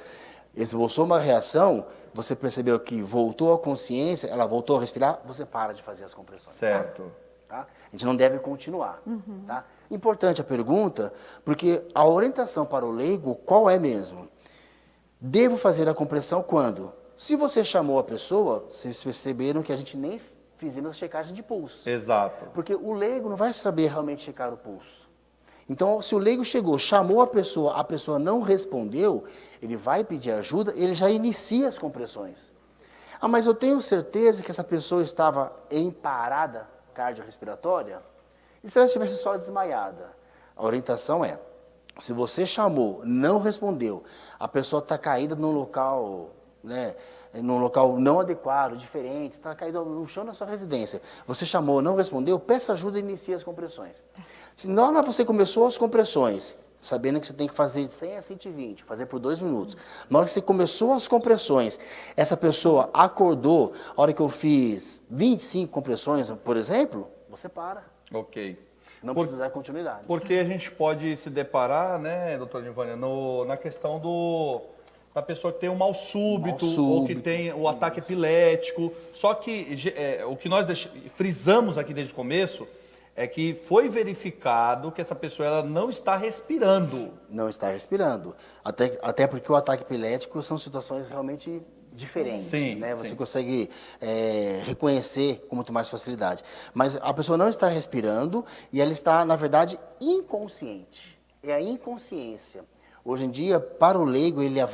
S6: Esboçou uma reação, você percebeu que voltou à consciência, ela voltou a respirar, você para de fazer as compressões.
S4: Certo.
S6: Tá? A gente não deve continuar. Tá? Importante a pergunta, porque a orientação para o leigo, qual é mesmo? Devo fazer a compressão quando? Se você chamou a pessoa, vocês perceberam que a gente nem fizemos a checagem de pulso.
S4: Exato.
S6: Porque o leigo não vai saber realmente checar o pulso. Então, se o leigo chegou, chamou a pessoa não respondeu, ele vai pedir ajuda, ele já inicia as compressões. Ah, mas eu tenho certeza que essa pessoa estava em parada cardiorrespiratória? E se ela estivesse só desmaiada? A orientação é, se você chamou, não respondeu, a pessoa está caída num local, né, num local não adequado, diferente, está caída no chão da sua residência. Você chamou, não respondeu, peça ajuda e inicie as compressões. Se na hora você começou as compressões, sabendo que você tem que fazer de 100 a 120, fazer por 2 minutos. Na hora que você começou as compressões, essa pessoa acordou, a hora que eu fiz 25 compressões, por exemplo, você para.
S4: Ok.
S6: Não precisa dar continuidade.
S4: Porque a gente pode se deparar, né, doutor Nivânia, na questão da pessoa que tem um mal súbito, ou que tem o ataque epilético. Só que o que nós frisamos aqui desde o começo é que foi verificado que essa pessoa ela não está respirando.
S6: Não está respirando. Até porque o ataque epilético são situações realmente diferentes.
S4: Sim,
S6: né? Você
S4: sim.
S6: consegue reconhecer com muito mais facilidade. Mas a pessoa não está respirando e ela está, na verdade, inconsciente. É a inconsciência. Hoje em dia, para o leigo, ele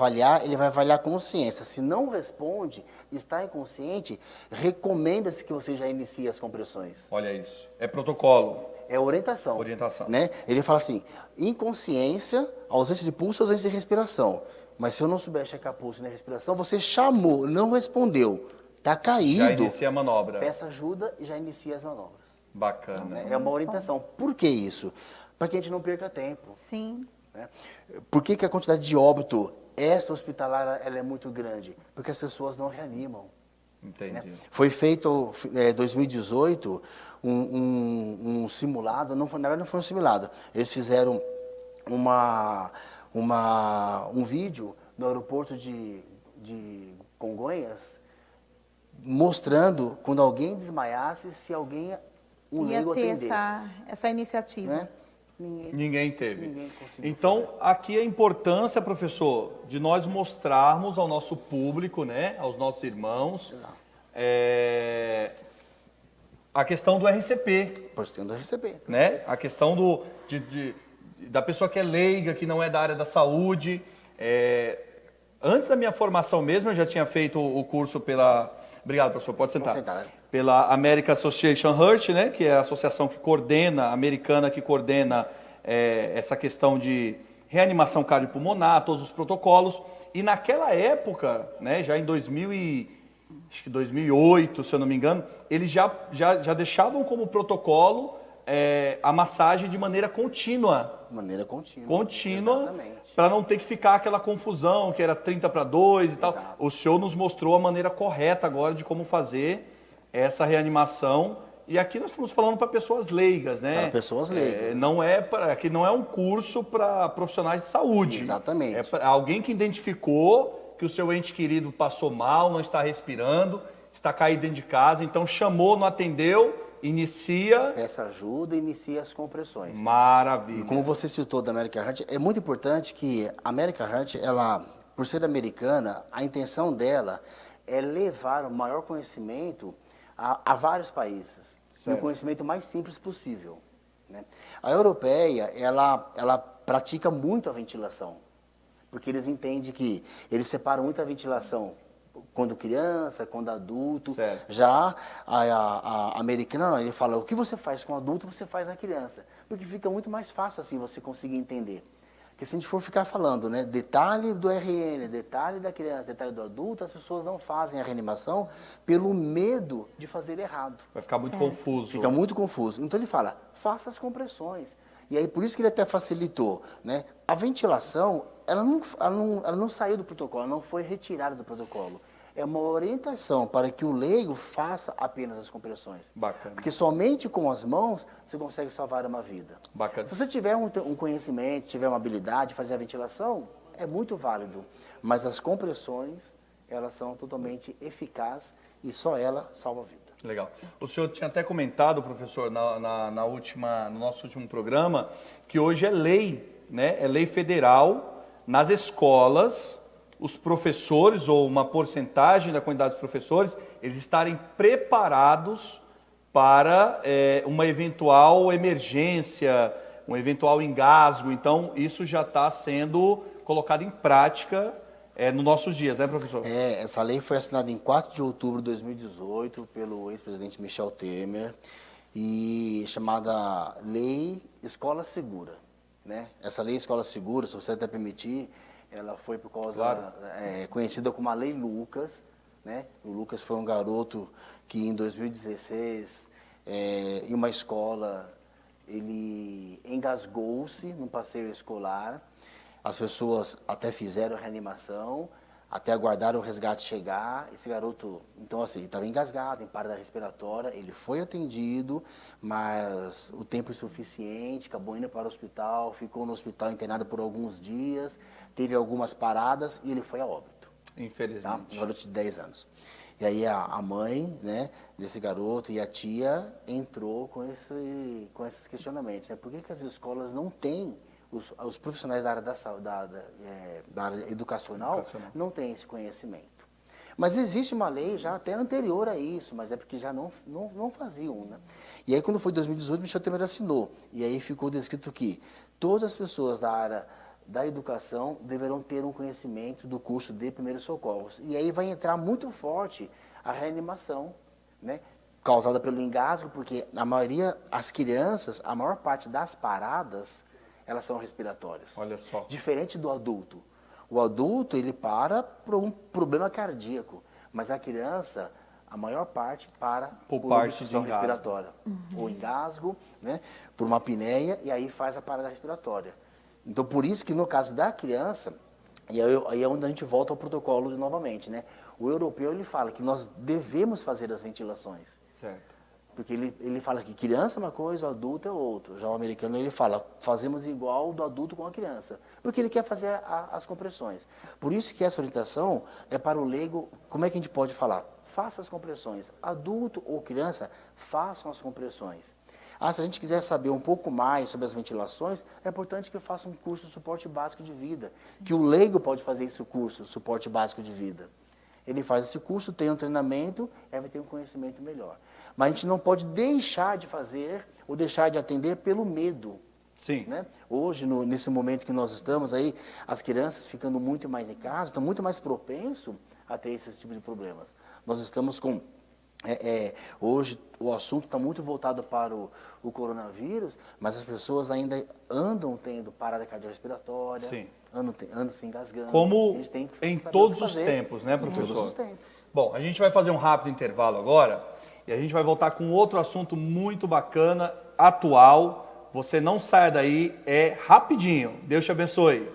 S6: vai avaliar a consciência. Se não responde, está inconsciente, recomenda-se que você já inicie as compressões.
S4: Olha isso. É protocolo.
S6: É orientação.
S4: Orientação.
S6: Né? Ele fala assim, inconsciência, ausência de pulso, ausência de respiração. Mas se eu não souber checar pulso nem respiração, você chamou, não respondeu, está caído.
S4: Já inicia a manobra.
S6: Peça ajuda e já inicia as manobras.
S4: Bacana.
S6: É uma orientação. Por que isso? Para que a gente não perca tempo.
S5: Sim.
S6: Né? Por que a quantidade de óbito hospitalar ela é muito grande? Porque as pessoas não reanimam.
S4: Entendi.
S6: Né? Foi feito em 2018 um simulado, na verdade não foi um simulado, eles fizeram um vídeo no aeroporto de Congonhas mostrando quando alguém desmaiasse, se alguém leigo atendesse.
S5: essa iniciativa.
S6: Né?
S4: Ninguém teve.
S6: Ninguém conseguiu
S4: Então, aqui a importância, professor, de nós mostrarmos ao nosso público, né, aos nossos irmãos, a questão do RCP.
S6: Por sendo receber.
S4: Né? A questão da pessoa que é leiga, que não é da área da saúde. Antes da minha formação mesmo, eu já tinha feito o curso pela... Obrigado, professor, pode sentar.
S6: Pode sentar.
S4: Pela American Association Heart, né, que é a associação que coordena, americana que coordena essa questão de reanimação cardiopulmonar, todos os protocolos. E naquela época, né, já em 2008, se eu não me engano, eles já deixavam como protocolo a massagem de maneira contínua.
S6: Maneira contínua.
S4: Contínua, para não ter que ficar aquela confusão, que era 30/2 e tal. O senhor nos mostrou a maneira correta agora de como fazer essa reanimação E aqui nós estamos falando para pessoas leigas, né?
S6: Para pessoas leigas.
S4: Aqui não é um curso para profissionais de saúde.
S6: Exatamente.
S4: É para alguém que identificou que o seu ente querido passou mal, não está respirando, está caído dentro de casa, então chamou, não atendeu, inicia...
S6: Peça ajuda e inicia as compressões.
S4: Maravilha.
S6: E como você citou da American Heart, é muito importante que a American Heart, ela, por ser americana, a intenção dela é levar o maior conhecimento a vários países. E o conhecimento mais simples possível, né? A europeia, ela pratica muito a ventilação, porque eles entendem que eles separam muito a ventilação quando criança, quando adulto.
S4: Certo.
S6: Já a americana, ele fala, o que você faz com adulto, você faz na criança, porque fica muito mais fácil assim você conseguir entender. Porque se a gente for ficar falando, né, detalhe do RN, detalhe da criança, detalhe do adulto, as pessoas não fazem a reanimação pelo medo de fazer errado.
S4: Vai ficar muito confuso.
S6: Fica muito confuso. Então ele fala, faça as compressões. E aí por isso que ele até facilitou, né? A ventilação, ela não saiu do protocolo, não foi retirada do protocolo. É uma orientação para que o leigo faça apenas as compressões.
S4: Bacana.
S6: Porque somente com as mãos você consegue salvar uma vida.
S4: Bacana.
S6: Se você tiver um conhecimento, tiver uma habilidade de fazer a ventilação, é muito válido. Mas as compressões, elas são totalmente eficazes e só ela salva a vida.
S4: Legal. O senhor tinha até comentado, professor, no nosso último programa, que hoje é lei, né? É lei federal nas escolas, os professores, ou uma porcentagem da quantidade dos professores, eles estarem preparados para uma eventual emergência, um eventual engasgo. Então, isso já está sendo colocado em prática nos nossos dias, né, professor?
S6: Essa lei foi assinada em 4 de outubro de 2018 pelo ex-presidente Michel Temer, e chamada Lei Escola Segura, né? Essa Lei Escola Segura, se você até permitir, ela foi por causa, conhecida como a Lei Lucas, né? O Lucas foi um garoto que em 2016, em uma escola, ele engasgou-se num passeio escolar. As pessoas até fizeram a reanimação, até aguardaram o resgate chegar. Esse garoto, então assim, estava engasgado, em parada respiratória, ele foi atendido, mas o tempo insuficiente, acabou indo para o hospital, ficou no hospital internado por alguns dias, teve algumas paradas e ele foi a óbito.
S4: Infelizmente.
S6: Tá? Um garoto de 10 anos. E aí a mãe, né, desse garoto e a tia entrou com esses questionamentos, né? Por que as escolas não têm, os profissionais da área da área educacional não têm esse conhecimento? Mas existe uma lei já até anterior a isso, mas é porque já não faziam, né? E aí quando foi 2018, Michel Temer assinou, e aí ficou descrito que todas as pessoas da área da educação deverão ter um conhecimento do curso de primeiros socorros. E aí vai entrar muito forte a reanimação, né, causada pelo engasgo, porque a maioria, as crianças, a maior parte das paradas, elas são respiratórias.
S4: Olha só.
S6: Diferente do adulto. O adulto, ele para por um problema cardíaco, mas a criança, a maior parte para por obstrução respiratória. Ou engasgo, né, por uma apneia, e aí faz a parada respiratória. Então, por isso que no caso da criança, e aí é onde a gente volta ao protocolo novamente, né? O europeu, ele fala que nós devemos fazer as ventilações.
S4: Certo.
S6: Porque ele fala que criança é uma coisa, o adulto é outra. Já o americano, ele fala, fazemos igual do adulto com a criança. Porque ele quer fazer as compressões. Por isso que essa orientação é para o leigo, como é que a gente pode falar? Faça as compressões. Adulto ou criança, façam as compressões. Se a gente quiser saber um pouco mais sobre as ventilações, é importante que eu faça um curso de suporte básico de vida. Que o leigo pode fazer esse curso, suporte básico de vida. Ele faz esse curso, tem um treinamento, aí vai ter um conhecimento melhor. Mas a gente não pode deixar de fazer ou deixar de atender pelo medo.
S4: Sim.
S6: Né? Hoje, nesse momento que nós estamos aí, as crianças ficando muito mais em casa, estão muito mais propensos a ter esses tipos de problemas. Nós estamos com... hoje o assunto está muito voltado para o coronavírus, mas as pessoas ainda andam tendo parada cardiorrespiratória, andam se engasgando.
S4: Como em todos os tempos, né, professor? Em todos os tempos. Bom, a gente vai fazer um rápido intervalo agora e a gente vai voltar com outro assunto muito bacana, atual. Você não saia daí, é rapidinho. Deus te abençoe.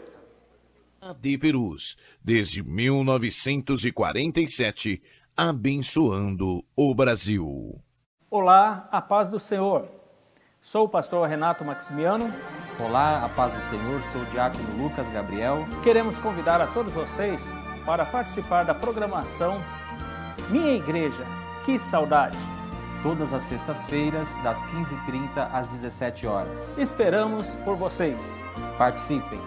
S2: AD Perus, desde 1947, abençoando o Brasil.
S7: Olá, a paz do Senhor. Sou o pastor Renato Maximiano.
S8: Olá, a paz do Senhor, sou o diácono Lucas Gabriel.
S7: Queremos convidar a todos vocês para participar da programação Minha Igreja, que saudade!
S8: Todas as sextas-feiras, das 15h30 às 17 horas.
S7: Esperamos por vocês.
S8: Participem!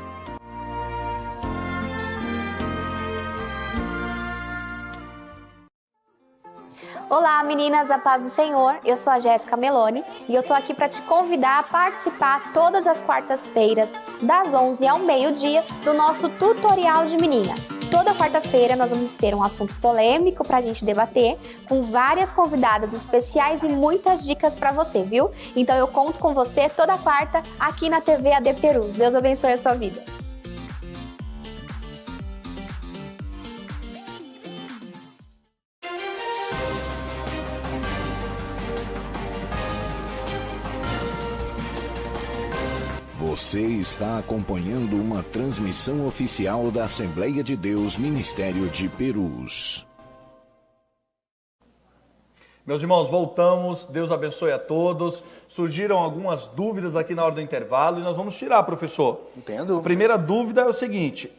S3: Olá, meninas, a paz do Senhor. Eu sou a Jéssica Meloni e eu tô aqui para te convidar a participar todas as quartas-feiras, das 11 ao meio-dia, do nosso tutorial de menina. Toda quarta-feira nós vamos ter um assunto polêmico para a gente debater, com várias convidadas especiais e muitas dicas para você, viu? Então eu conto com você toda quarta aqui na TV AD Perus. Deus abençoe a sua vida.
S2: Você está acompanhando uma transmissão oficial da Assembleia de Deus Ministério de Perus.
S4: Meus irmãos, voltamos. Deus abençoe a todos. Surgiram algumas dúvidas aqui na hora do intervalo e nós vamos tirar, professor.
S6: Não tenha dúvida.
S4: A primeira dúvida é o seguinte,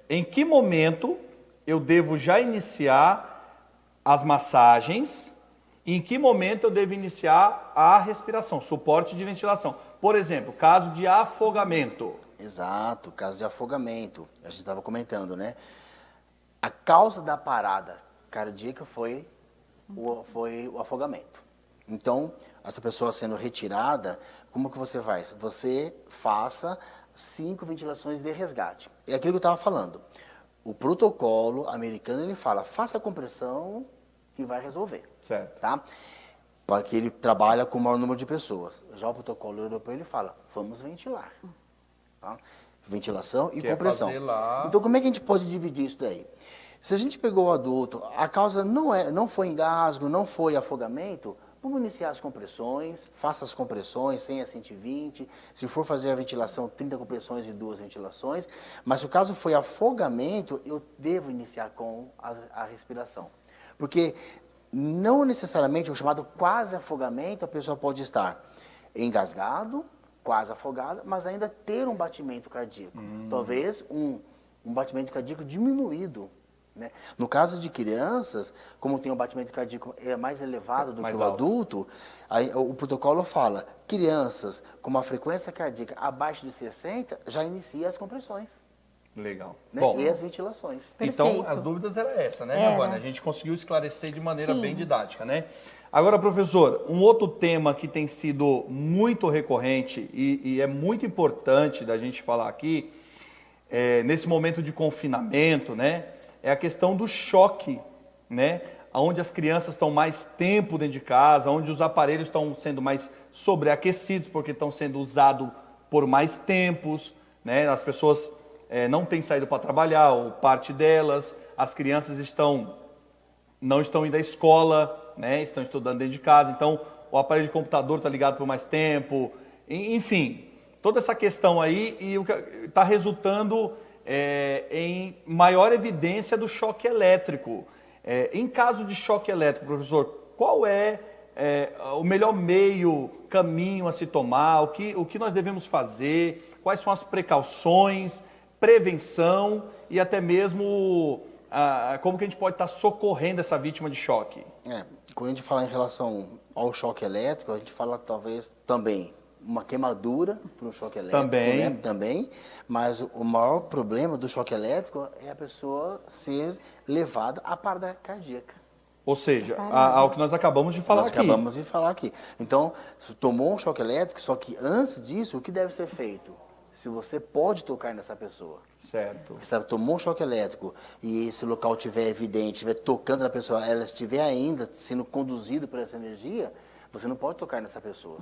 S4: em que momento eu devo já iniciar as massagens e em que momento eu devo iniciar a respiração, suporte de ventilação? Por exemplo, caso de afogamento.
S6: Exato, caso de afogamento. A gente estava comentando, né? A causa da parada cardíaca foi o afogamento. Então, essa pessoa sendo retirada, como que você faz? Você faça 5 ventilações de resgate. É aquilo que eu estava falando. O protocolo americano, ele fala, faça a compressão que vai resolver.
S4: Certo.
S6: Tá? Porque ele trabalha com o maior número de pessoas. Já o protocolo europeu, ele fala, vamos ventilar. Tá? Ventilação e compressão. Então, como é que a gente pode dividir isso daí? Se a gente pegou o adulto, a causa não foi engasgo, não foi afogamento, vamos iniciar as compressões, faça as compressões, 100 a 120. Se for fazer a ventilação, 30 compressões e 2 ventilações. Mas se o caso foi afogamento, eu devo iniciar com a respiração. Porque não necessariamente o chamado quase afogamento, a pessoa pode estar engasgado, quase afogada, mas ainda ter um batimento cardíaco. Talvez um batimento cardíaco diminuído. Né? No caso de crianças, como tem um batimento cardíaco mais elevado do que o adulto, o protocolo fala, crianças com uma frequência cardíaca abaixo de 60, já inicia as compressões.
S4: Legal.
S6: Né?
S4: Bom,
S6: e as ventilações.
S4: Então,
S5: Perfeito.
S4: as dúvidas era essa, né, Giovana? A gente conseguiu esclarecer de maneira bem didática, né? Agora, professor, um outro tema que tem sido muito recorrente e é muito importante da gente falar aqui, nesse momento de confinamento, né, é a questão do choque, né? Onde as crianças estão mais tempo dentro de casa, onde os aparelhos estão sendo mais sobreaquecidos porque estão sendo usados por mais tempos, né? As pessoas não têm saído para trabalhar, ou parte delas, as crianças não estão indo à escola, né? Estão estudando dentro de casa, então o aparelho de computador está ligado por mais tempo, enfim, toda essa questão aí e o que está resultando em maior evidência do choque elétrico. Em caso de choque elétrico, professor, qual é o melhor caminho a se tomar, o que nós devemos fazer, quais são as precauções, prevenção e até mesmo como que a gente pode estar socorrendo essa vítima de choque?
S6: Quando a gente fala em relação ao choque elétrico, a gente fala talvez também uma queimadura para o choque elétrico, também, mas o maior problema do choque elétrico é a pessoa ser levada à parada cardíaca.
S4: Ou seja, ao que nós acabamos de falar
S6: aqui. Então, tomou um choque elétrico, só que antes disso, o que deve ser feito? Se você pode tocar nessa pessoa.
S4: Certo.
S6: Você tomou um choque elétrico e esse local estiver evidente, estiver tocando na pessoa, ela estiver ainda sendo conduzida por essa energia, você não pode tocar nessa pessoa.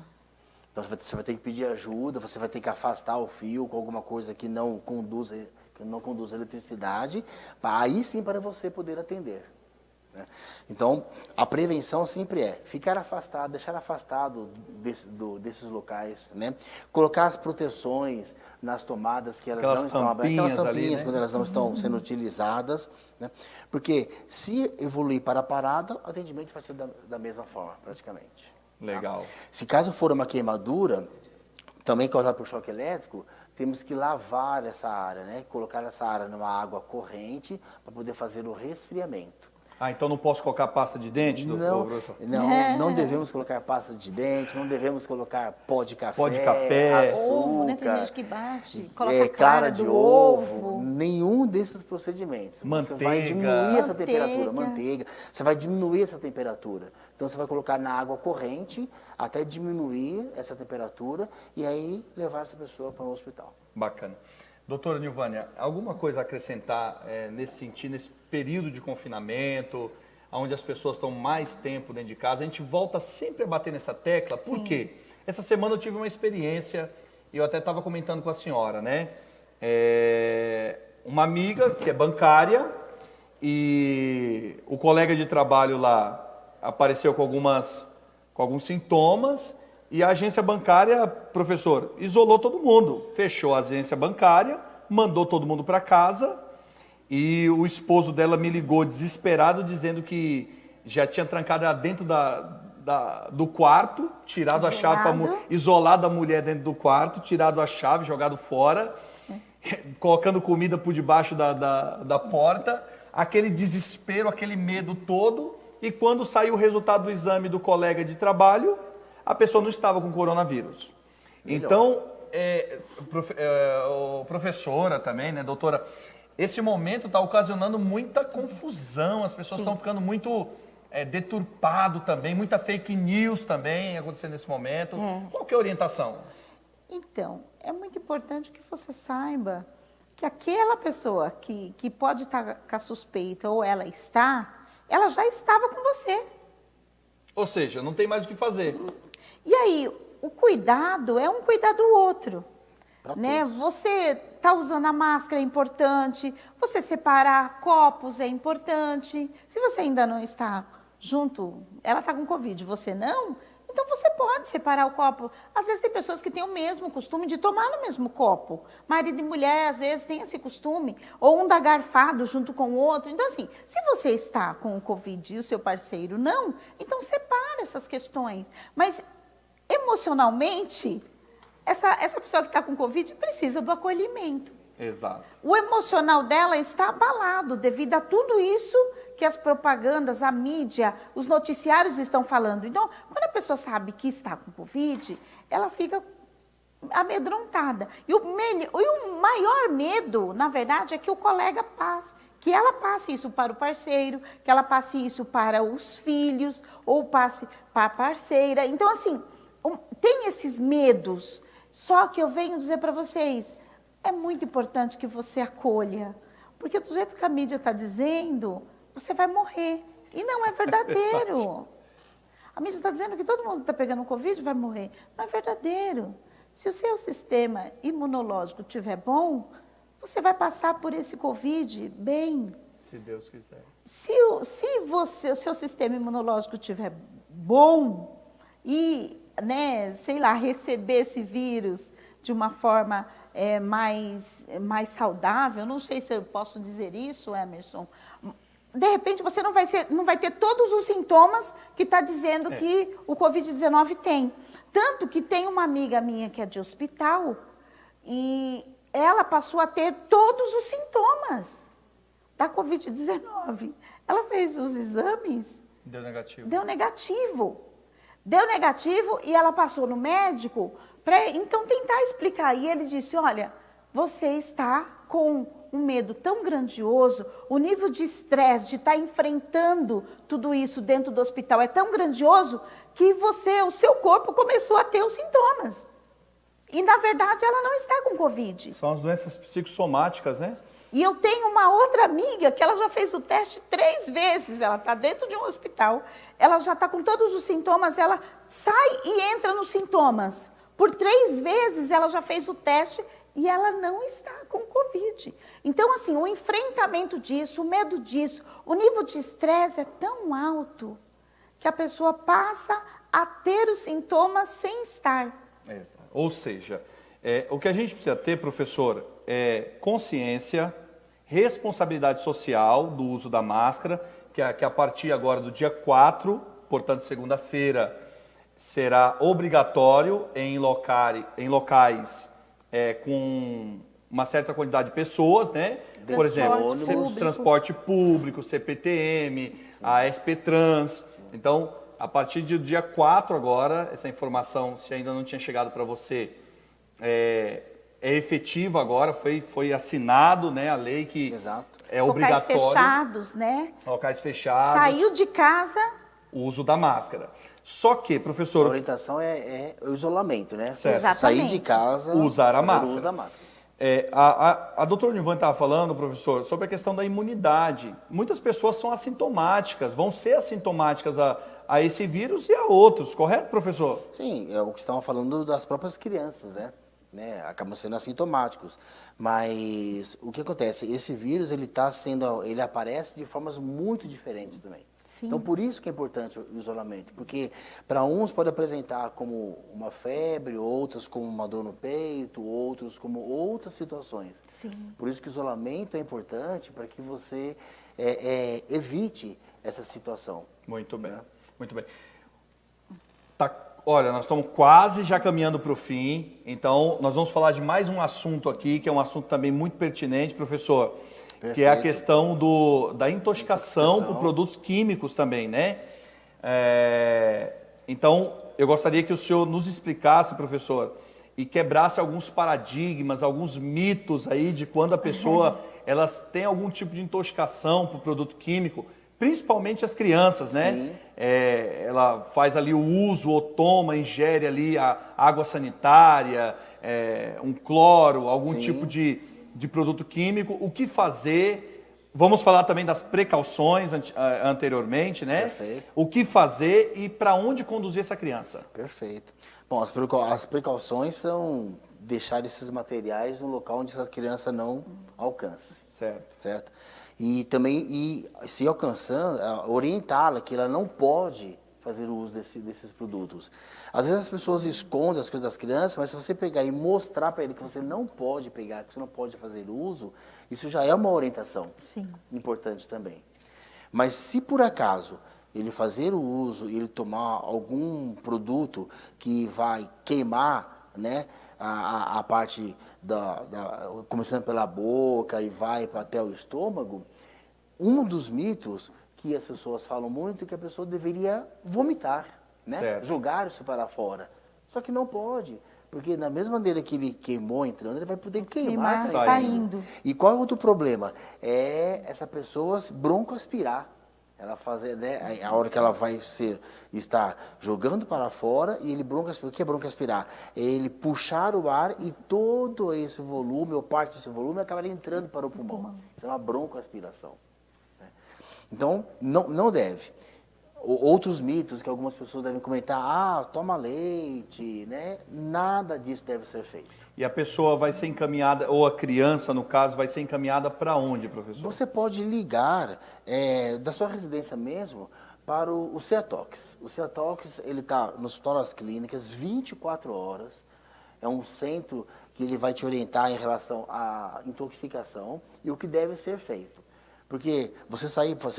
S6: Então você vai ter que pedir ajuda, você vai ter que afastar o fio com alguma coisa que não conduz eletricidade, aí sim para você poder atender. né? Então, a prevenção sempre é ficar afastado, deixar afastado desses locais, né? Colocar as proteções nas tomadas que elas não estão abertas, aquelas tampinhas ali, né? Quando elas não estão sendo utilizadas, né? Porque se evoluir para a parada, o atendimento vai ser da mesma forma, praticamente.
S4: Legal.
S6: Tá? Se caso for uma queimadura, também causada por choque elétrico, temos que lavar essa área, né? Colocar essa área numa água corrente para poder fazer o resfriamento.
S4: Ah, então não posso colocar pasta de dente, doutor?
S6: Não devemos colocar pasta de dente, não devemos colocar pó de café, açúcar,
S5: ovo, né? Tem gente que bate, coloca
S6: clara de ovo, nenhum desses procedimentos.
S4: Manteiga.
S6: Você vai diminuir essa temperatura, manteiga, você vai diminuir essa temperatura. Então você vai colocar na água corrente até diminuir essa temperatura e aí levar essa pessoa para o hospital.
S4: Bacana. Doutora Nilvânia, alguma coisa a acrescentar nesse sentido, nesse período de confinamento, onde as pessoas estão mais tempo dentro de casa? A gente volta sempre a bater nessa tecla, por quê? Essa semana eu tive uma experiência, e eu até estava comentando com a senhora, né? Uma amiga que é bancária, e o colega de trabalho lá apareceu com alguns sintomas, e a agência bancária, professor, isolou todo mundo, fechou a agência bancária, mandou todo mundo para casa, e o esposo dela me ligou desesperado, dizendo que já tinha trancado ela dentro do quarto, tirado a chave, isolado a mulher dentro do quarto, tirado a chave, jogado fora, colocando comida por debaixo da porta, aquele desespero, aquele medo todo, e quando saiu o resultado do exame do colega de trabalho, a pessoa não estava com coronavírus. Então, professora também, né, doutora, esse momento está ocasionando muita confusão, as pessoas estão ficando muito deturpado também, muita fake news também acontecendo nesse momento. Qual que é a orientação?
S5: Então, é muito importante que você saiba que aquela pessoa que pode estar com a suspeita ou ela já estava com você.
S4: Ou seja, não tem mais o que fazer.
S5: E aí, o cuidado é um cuidar do outro, né? Você tá usando a máscara é importante, você separar copos é importante. Se você ainda não está junto, ela está com Covid, você não, então você pode separar o copo. Às vezes tem pessoas que têm o mesmo costume de tomar no mesmo copo. Marido e mulher, às vezes, tem esse costume. Ou um dá garfado junto com o outro. Então, assim, se você está com o Covid e o seu parceiro não, então separa essas questões. Mas, emocionalmente, essa pessoa que está com Covid precisa do acolhimento.
S4: Exato.
S5: O emocional dela está abalado devido a tudo isso que as propagandas, a mídia, os noticiários estão falando. Então, quando a pessoa sabe que está com Covid, ela fica amedrontada. E o maior medo, na verdade, é que o colega passe, que ela passe isso para o parceiro, que ela passe isso para os filhos, ou passe para a parceira. Então, assim, tem esses medos. Só que eu venho dizer para vocês, é muito importante que você acolha, porque do jeito que a mídia está dizendo, você vai morrer. E não é verdadeiro. A mídia está dizendo que todo mundo que está pegando Covid vai morrer. Não é verdadeiro. Se o seu sistema imunológico estiver bom, você vai passar por esse Covid bem.
S4: Se Deus quiser.
S5: Se o seu sistema imunológico estiver bom e, receber esse vírus de uma forma mais saudável, não sei se eu posso dizer isso, Emerson, de repente você não vai ter todos os sintomas que está dizendo que o Covid-19 tem. Tanto que tem uma amiga minha que é de hospital e ela passou a ter todos os sintomas da Covid-19. Ela fez os exames.
S4: Deu negativo.
S5: Deu negativo e ela passou no médico para então tentar explicar. E ele disse, olha, você está com um medo tão grandioso, o nível de estresse de estar enfrentando tudo isso dentro do hospital é tão grandioso que o seu corpo começou a ter os sintomas. E, na verdade, ela não está com Covid.
S4: São as doenças psicossomáticas, né?
S5: E eu tenho uma outra amiga que ela já fez o teste 3 vezes, ela está dentro de um hospital, ela já está com todos os sintomas, ela sai e entra nos sintomas. Por 3 vezes ela já fez o teste e ela não está com Covid. Então, assim, o enfrentamento disso, o medo disso, o nível de estresse é tão alto que a pessoa passa a ter os sintomas sem estar.
S4: Exato. Ou seja, o que a gente precisa ter, professor, é consciência, responsabilidade social do uso da máscara, que a partir agora do dia 4, portanto, segunda-feira, será obrigatório em locais com uma certa quantidade de pessoas, né? Por exemplo, transporte público, CPTM, a SP Trans. Então, a partir do dia 4 agora, essa informação, se ainda não tinha chegado para você, é efetiva agora, foi assinado, né, a lei que é obrigatório.
S5: Locais fechados, né?
S4: Locais fechados.
S5: Saiu de casa.
S4: O uso da máscara. Só que, professor...
S6: A orientação é o isolamento, né?
S4: Certo.
S6: Sair de casa,
S4: usar a máscara.
S6: O uso da máscara.
S4: A doutora Nivan estava falando, professor, sobre a questão da imunidade. Muitas pessoas são assintomáticas, vão ser assintomáticas a esse vírus e a outros, correto, professor?
S6: Sim, é o que estavam falando das próprias crianças, né? Acabam sendo assintomáticos. Mas o que acontece? Esse vírus, ele aparece de formas muito diferentes também. Sim. Então, por isso que é importante o isolamento, porque para uns pode apresentar como uma febre, outros como uma dor no peito, outros como outras situações. Sim. Por isso que o isolamento é importante para que você evite essa situação.
S4: Muito bem, né? Muito bem. Olha, nós estamos quase já caminhando para o fim, então nós vamos falar de mais um assunto aqui, que é um assunto também muito pertinente, professor. Perfeito. Que é a questão da intoxicação por produtos químicos também, né? Então, eu gostaria que o senhor nos explicasse, professor, e quebrasse alguns paradigmas, alguns mitos aí de quando a pessoa elas tem algum tipo de intoxicação por produto químico, principalmente as crianças, né? Sim. Ela faz ali o uso ou toma, ingere ali a água sanitária, um cloro, algum Sim. tipo de produto químico, o que fazer, vamos falar também das precauções anteriormente, né? Perfeito. O que fazer e para onde conduzir essa criança.
S6: Perfeito. Bom, as precauções são deixar esses materiais no local onde essa criança não alcance. Certo? E também, se alcançando, orientá-la que ela não pode fazer o uso desses produtos. Às vezes as pessoas escondem as coisas das crianças, mas se você pegar e mostrar para ele que você não pode pegar, que você não pode fazer uso, isso já é uma orientação importante também. Mas se por acaso ele fazer o uso e ele tomar algum produto que vai queimar, né, a parte começando pela boca e vai até o estômago, um dos mitos que as pessoas falam muito que a pessoa deveria vomitar, né? Jogar isso para fora. Só que não pode, porque da mesma maneira que ele queimou entrando, ele vai poder queimar saindo. E qual é o outro problema? É essa pessoa broncoaspirar. Ela fazer, né, a hora que ela vai estar jogando para fora e ele broncoaspirar. O que é broncoaspirar? É ele puxar o ar e todo esse volume, ou parte desse volume, acaba entrando para o pulmão. Isso é uma broncoaspiração. Então, não deve. Outros mitos que algumas pessoas devem comentar, toma leite, né? Nada disso deve ser feito.
S4: E a pessoa vai ser encaminhada, ou a criança, no caso, vai ser encaminhada para onde, professor?
S6: Você pode ligar da sua residência mesmo para o CEATOX. O CEATOX, ele está no Hospital das Clínicas, 24 horas. É um centro que ele vai te orientar em relação à intoxicação e o que deve ser feito. Porque você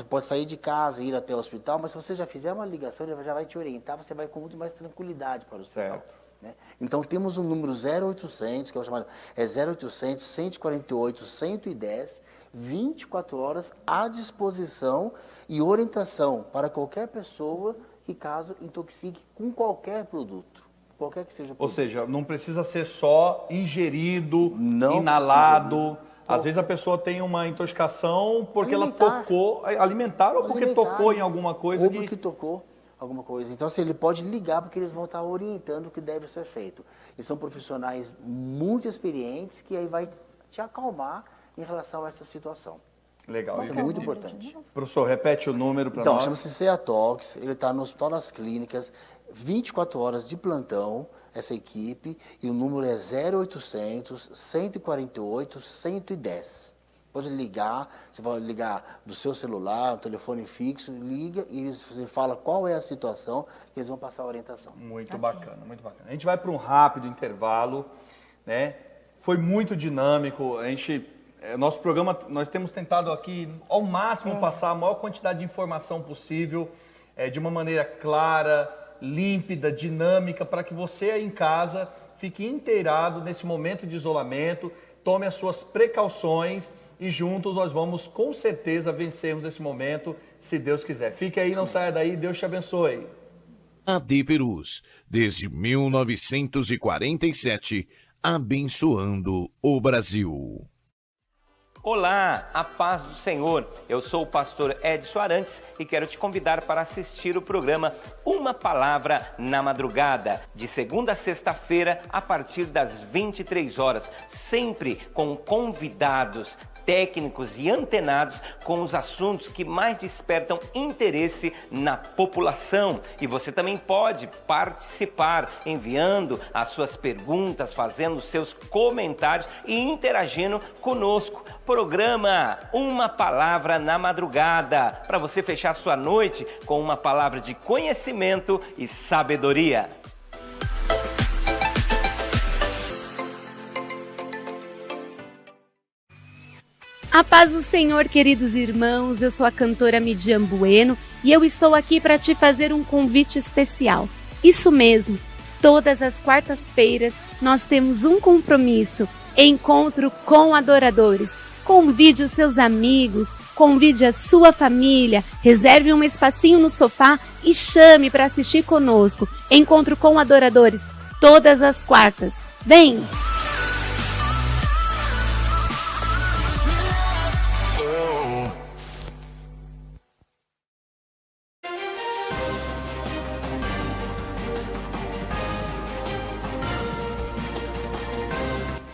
S6: pode sair de casa e ir até o hospital, mas se você já fizer uma ligação, ele já vai te orientar, você vai com muito mais tranquilidade para o hospital. Né? Então, temos um número 0800, que é o chamado 0800 148 110, 24 horas à disposição e orientação para qualquer pessoa que, caso intoxique com qualquer produto. Qualquer que seja o produto.
S4: Ou seja, não precisa ser só ingerido, inalado. Às vezes a pessoa tem uma intoxicação porque ela tocou, alimentar ou porque tocou em alguma coisa.
S6: Ou porque tocou alguma coisa. Então, assim, ele pode ligar porque eles vão estar orientando o que deve ser feito. E são profissionais muito experientes que aí vai te acalmar em relação a essa situação.
S4: Legal.
S6: Isso é muito importante.
S4: Professor, repete o número para
S6: Então,
S4: nós.
S6: chama-se Ceatox, ele está no Hospital das Clínicas, 24 horas de plantão, essa equipe, e o número é 0800 148 110. Pode ligar, você vai ligar do seu celular, um telefone fixo, liga e você fala qual é a situação, que eles vão passar a orientação.
S4: Muito bacana, muito bacana. A gente vai para um rápido intervalo, né? Foi muito dinâmico, nosso programa, nós temos tentado aqui ao máximo passar a maior quantidade de informação possível, de uma maneira clara, límpida, dinâmica, para que você aí em casa fique inteirado nesse momento de isolamento, tome as suas precauções e juntos nós vamos com certeza vencermos esse momento, se Deus quiser. Fique aí, não saia daí, Deus te abençoe.
S1: AD Perus, desde 1947, abençoando o Brasil.
S9: Olá, a paz do Senhor. Eu sou o pastor Edson Arantes e quero te convidar para assistir o programa Uma Palavra na Madrugada, de segunda a sexta-feira, a partir das 23 horas, sempre com convidados técnicos e antenados com os assuntos que mais despertam interesse na população. E você também pode participar enviando as suas perguntas, fazendo os seus comentários e interagindo conosco. Programa Uma Palavra na Madrugada, para você fechar sua noite com uma palavra de conhecimento e sabedoria.
S10: A paz do Senhor, queridos irmãos, eu sou a cantora Midian Bueno e eu estou aqui para te fazer um convite especial. Isso mesmo, todas as quartas-feiras nós temos um compromisso, encontro com adoradores. Convide os seus amigos, convide a sua família, reserve um espacinho no sofá e chame para assistir conosco. Encontro com adoradores, todas as quartas. Vem!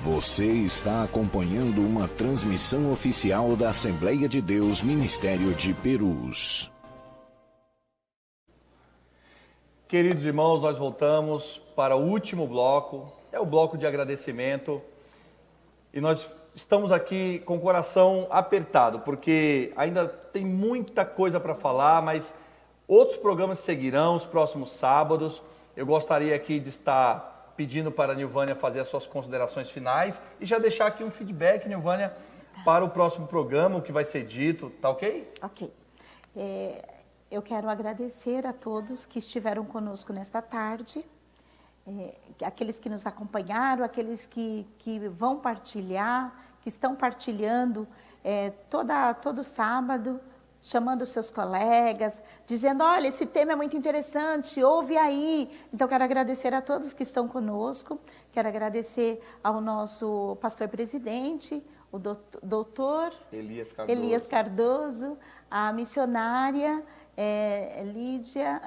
S2: Você está acompanhando uma transmissão oficial da Assembleia de Deus Ministério de Perus.
S4: Queridos irmãos, nós voltamos para o último bloco, é o bloco de agradecimento. E nós estamos aqui com o coração apertado, porque ainda tem muita coisa para falar, mas outros programas seguirão os próximos sábados. Eu gostaria aqui de estar pedindo para a Nilvânia fazer as suas considerações finais e já deixar aqui um feedback, Nilvânia, para o próximo programa, o que vai ser dito, tá ok?
S5: Ok. Eu quero agradecer a todos que estiveram conosco nesta tarde, aqueles que nos acompanharam, aqueles que vão partilhar, que estão partilhando todo sábado, chamando seus colegas, dizendo, olha, esse tema é muito interessante, ouve aí. Então, quero agradecer a todos que estão conosco, quero agradecer ao nosso pastor presidente, o doutor Elias Cardoso, a missionária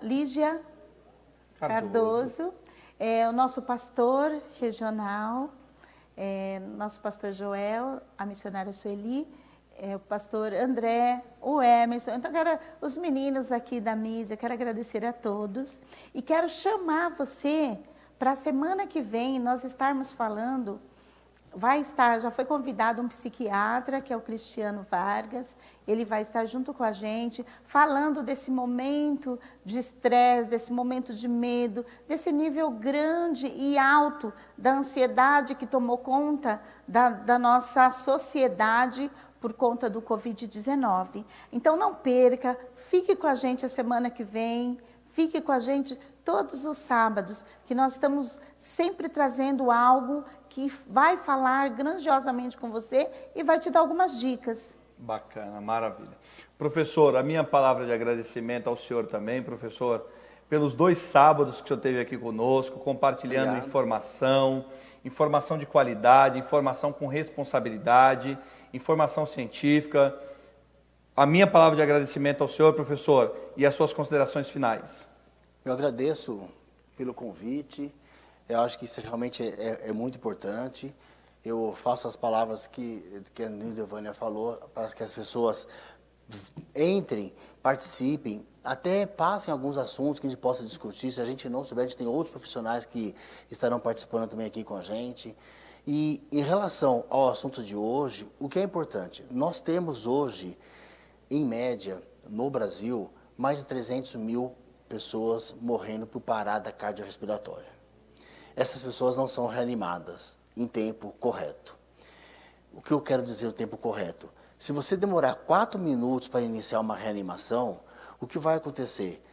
S5: Lígia Cardoso, o nosso pastor regional, nosso pastor Joel, a missionária Sueli, o pastor André, o Emerson, então os meninos aqui da mídia, quero agradecer a todos e quero chamar você para a semana que vem nós estarmos falando, já foi convidado um psiquiatra, que é o Cristiano Vargas, ele vai estar junto com a gente, falando desse momento de estresse, desse momento de medo, desse nível grande e alto da ansiedade que tomou conta da nossa sociedade, por conta do Covid-19. Então, não perca, fique com a gente a semana que vem, fique com a gente todos os sábados, que nós estamos sempre trazendo algo que vai falar grandiosamente com você e vai te dar algumas dicas.
S4: Bacana, maravilha. Professor, a minha palavra de agradecimento ao senhor também, professor, pelos 2 sábados que o senhor esteve aqui conosco, compartilhando informação de qualidade, informação com responsabilidade, informação científica. A minha palavra de agradecimento ao senhor, professor, e as suas considerações finais.
S6: Eu agradeço pelo convite, eu acho que isso realmente é muito importante. eu faço as palavras que a Nildevânia falou, para que as pessoas entrem, participem, até passem alguns assuntos que a gente possa discutir. Se a gente não souber, a gente tem outros profissionais que estarão participando também aqui com a gente. E em relação ao assunto de hoje, o que é importante? Nós temos hoje, em média, no Brasil, mais de 300 mil pessoas morrendo por parada cardiorrespiratória. Essas pessoas não são reanimadas em tempo correto. O que eu quero dizer o tempo correto? Se você demorar 4 minutos para iniciar uma reanimação, o que vai acontecer?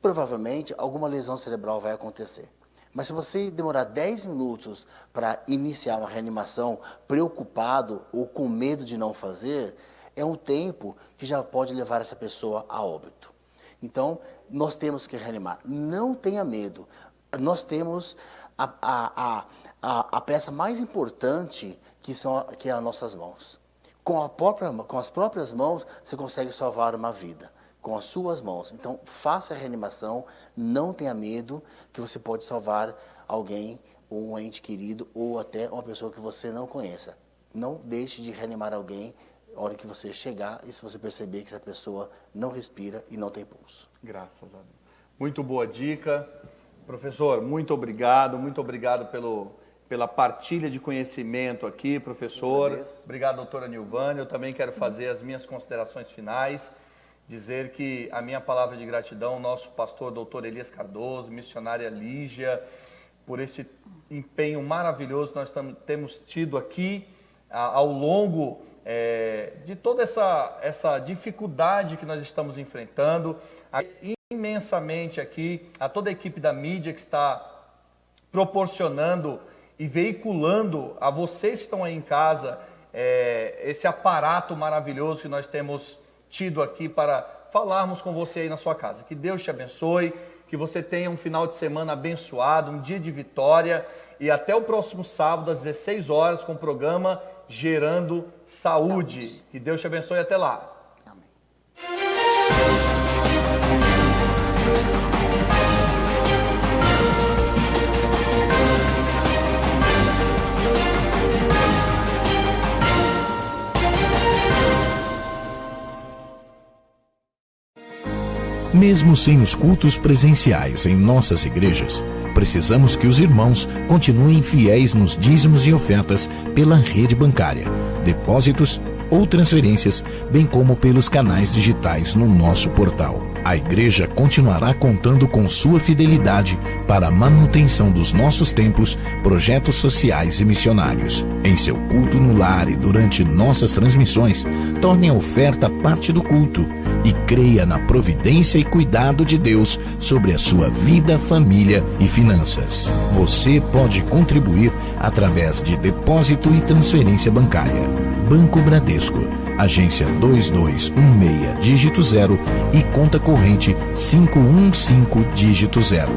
S6: Provavelmente alguma lesão cerebral vai acontecer. Mas se você demorar 10 minutos para iniciar uma reanimação, preocupado ou com medo de não fazer, é um tempo que já pode levar essa pessoa a óbito. Então, nós temos que reanimar. Não tenha medo. Nós temos a peça mais importante que é as nossas mãos. Com as próprias mãos, você consegue salvar uma vida. Com as suas mãos. Então, faça a reanimação, não tenha medo, que você pode salvar alguém, ou um ente querido, ou até uma pessoa que você não conheça. Não deixe de reanimar alguém na hora que você chegar e se você perceber que essa pessoa não respira e não tem pulso.
S4: Graças a Deus. Muito boa dica. Professor, muito obrigado pela partilha de conhecimento aqui, professor. Obrigado, doutora Nildevânia. Eu também quero fazer as minhas considerações finais. Dizer que a minha palavra de gratidão, nosso pastor doutor Elias Cardoso, missionária Lígia, por esse empenho maravilhoso que nós temos tido aqui ao longo de toda essa dificuldade que nós estamos enfrentando. Imensamente aqui a toda a equipe da mídia que está proporcionando e veiculando a vocês que estão aí em casa esse aparato maravilhoso que nós temos tido aqui para falarmos com você aí na sua casa. Que Deus te abençoe, que você tenha um final de semana abençoado, um dia de vitória e até o próximo sábado às 16 horas com o programa Gerando Saúde. Que Deus te abençoe e até lá.
S6: Amém.
S2: Mesmo sem os cultos presenciais em nossas igrejas, precisamos que os irmãos continuem fiéis nos dízimos e ofertas pela rede bancária, depósitos ou transferências, bem como pelos canais digitais no nosso portal. A igreja continuará contando com sua fidelidade para a manutenção dos nossos templos, projetos sociais e missionários. Em seu culto no lar e durante nossas transmissões, torne a oferta parte do culto e creia na providência e cuidado de Deus sobre a sua vida, família e finanças. Você pode contribuir através de depósito e transferência bancária. Banco Bradesco, agência 2216, dígito 0 e conta corrente 515, dígito 0.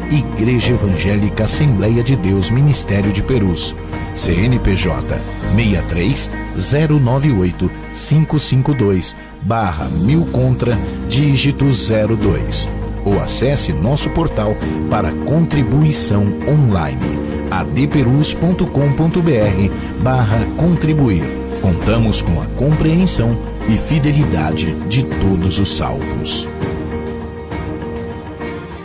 S2: Igreja Evangélica Assembleia de Deus Ministério de Perus, CNPJ 63-098-552/1000 contra dígito 02. Ou acesse nosso portal para contribuição online adperus.com.br/contribuir. Contamos com a compreensão e fidelidade de todos os salvos.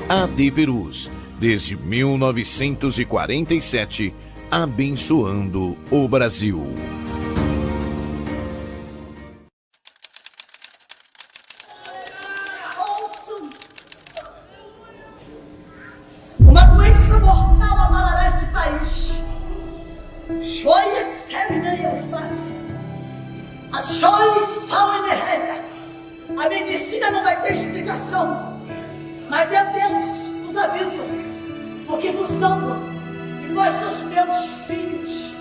S1: AD Perus, desde 1947, abençoando o Brasil.
S11: Uma doença mortal abalará esse país. Joia, sêmina e eufásia. A joia, sal e derreta. A medicina não vai ter explicação. Mas é Deus vos avisa, porque vos amo e vós sois meus filhos.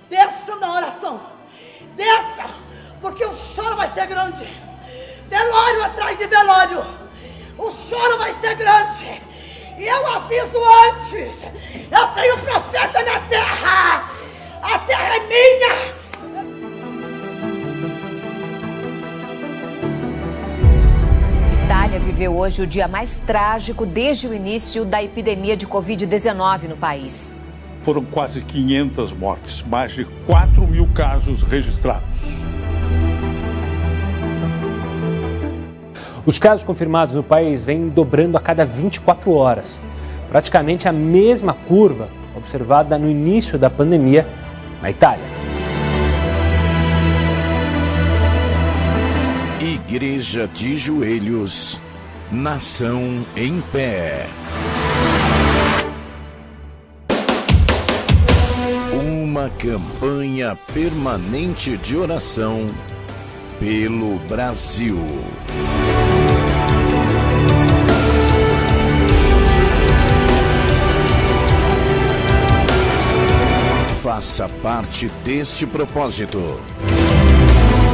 S11: Desça na oração, desça, porque o choro vai ser grande. Velório atrás de velório. ser grande. E eu aviso antes. Eu tenho profeta na terra. A terra é minha.
S12: Itália viveu hoje o dia mais trágico desde o início da epidemia de Covid-19 no país.
S13: Foram quase 500 mortes, mais de 4 mil casos registrados.
S14: Os casos confirmados no país vêm dobrando a cada 24 horas. Praticamente a mesma curva observada no início da pandemia na Itália.
S2: Igreja de joelhos, nação em pé. Uma campanha permanente de oração pelo Brasil. Faça parte deste propósito.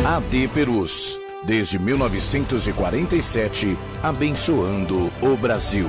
S2: AD Perus, desde 1947, abençoando o Brasil.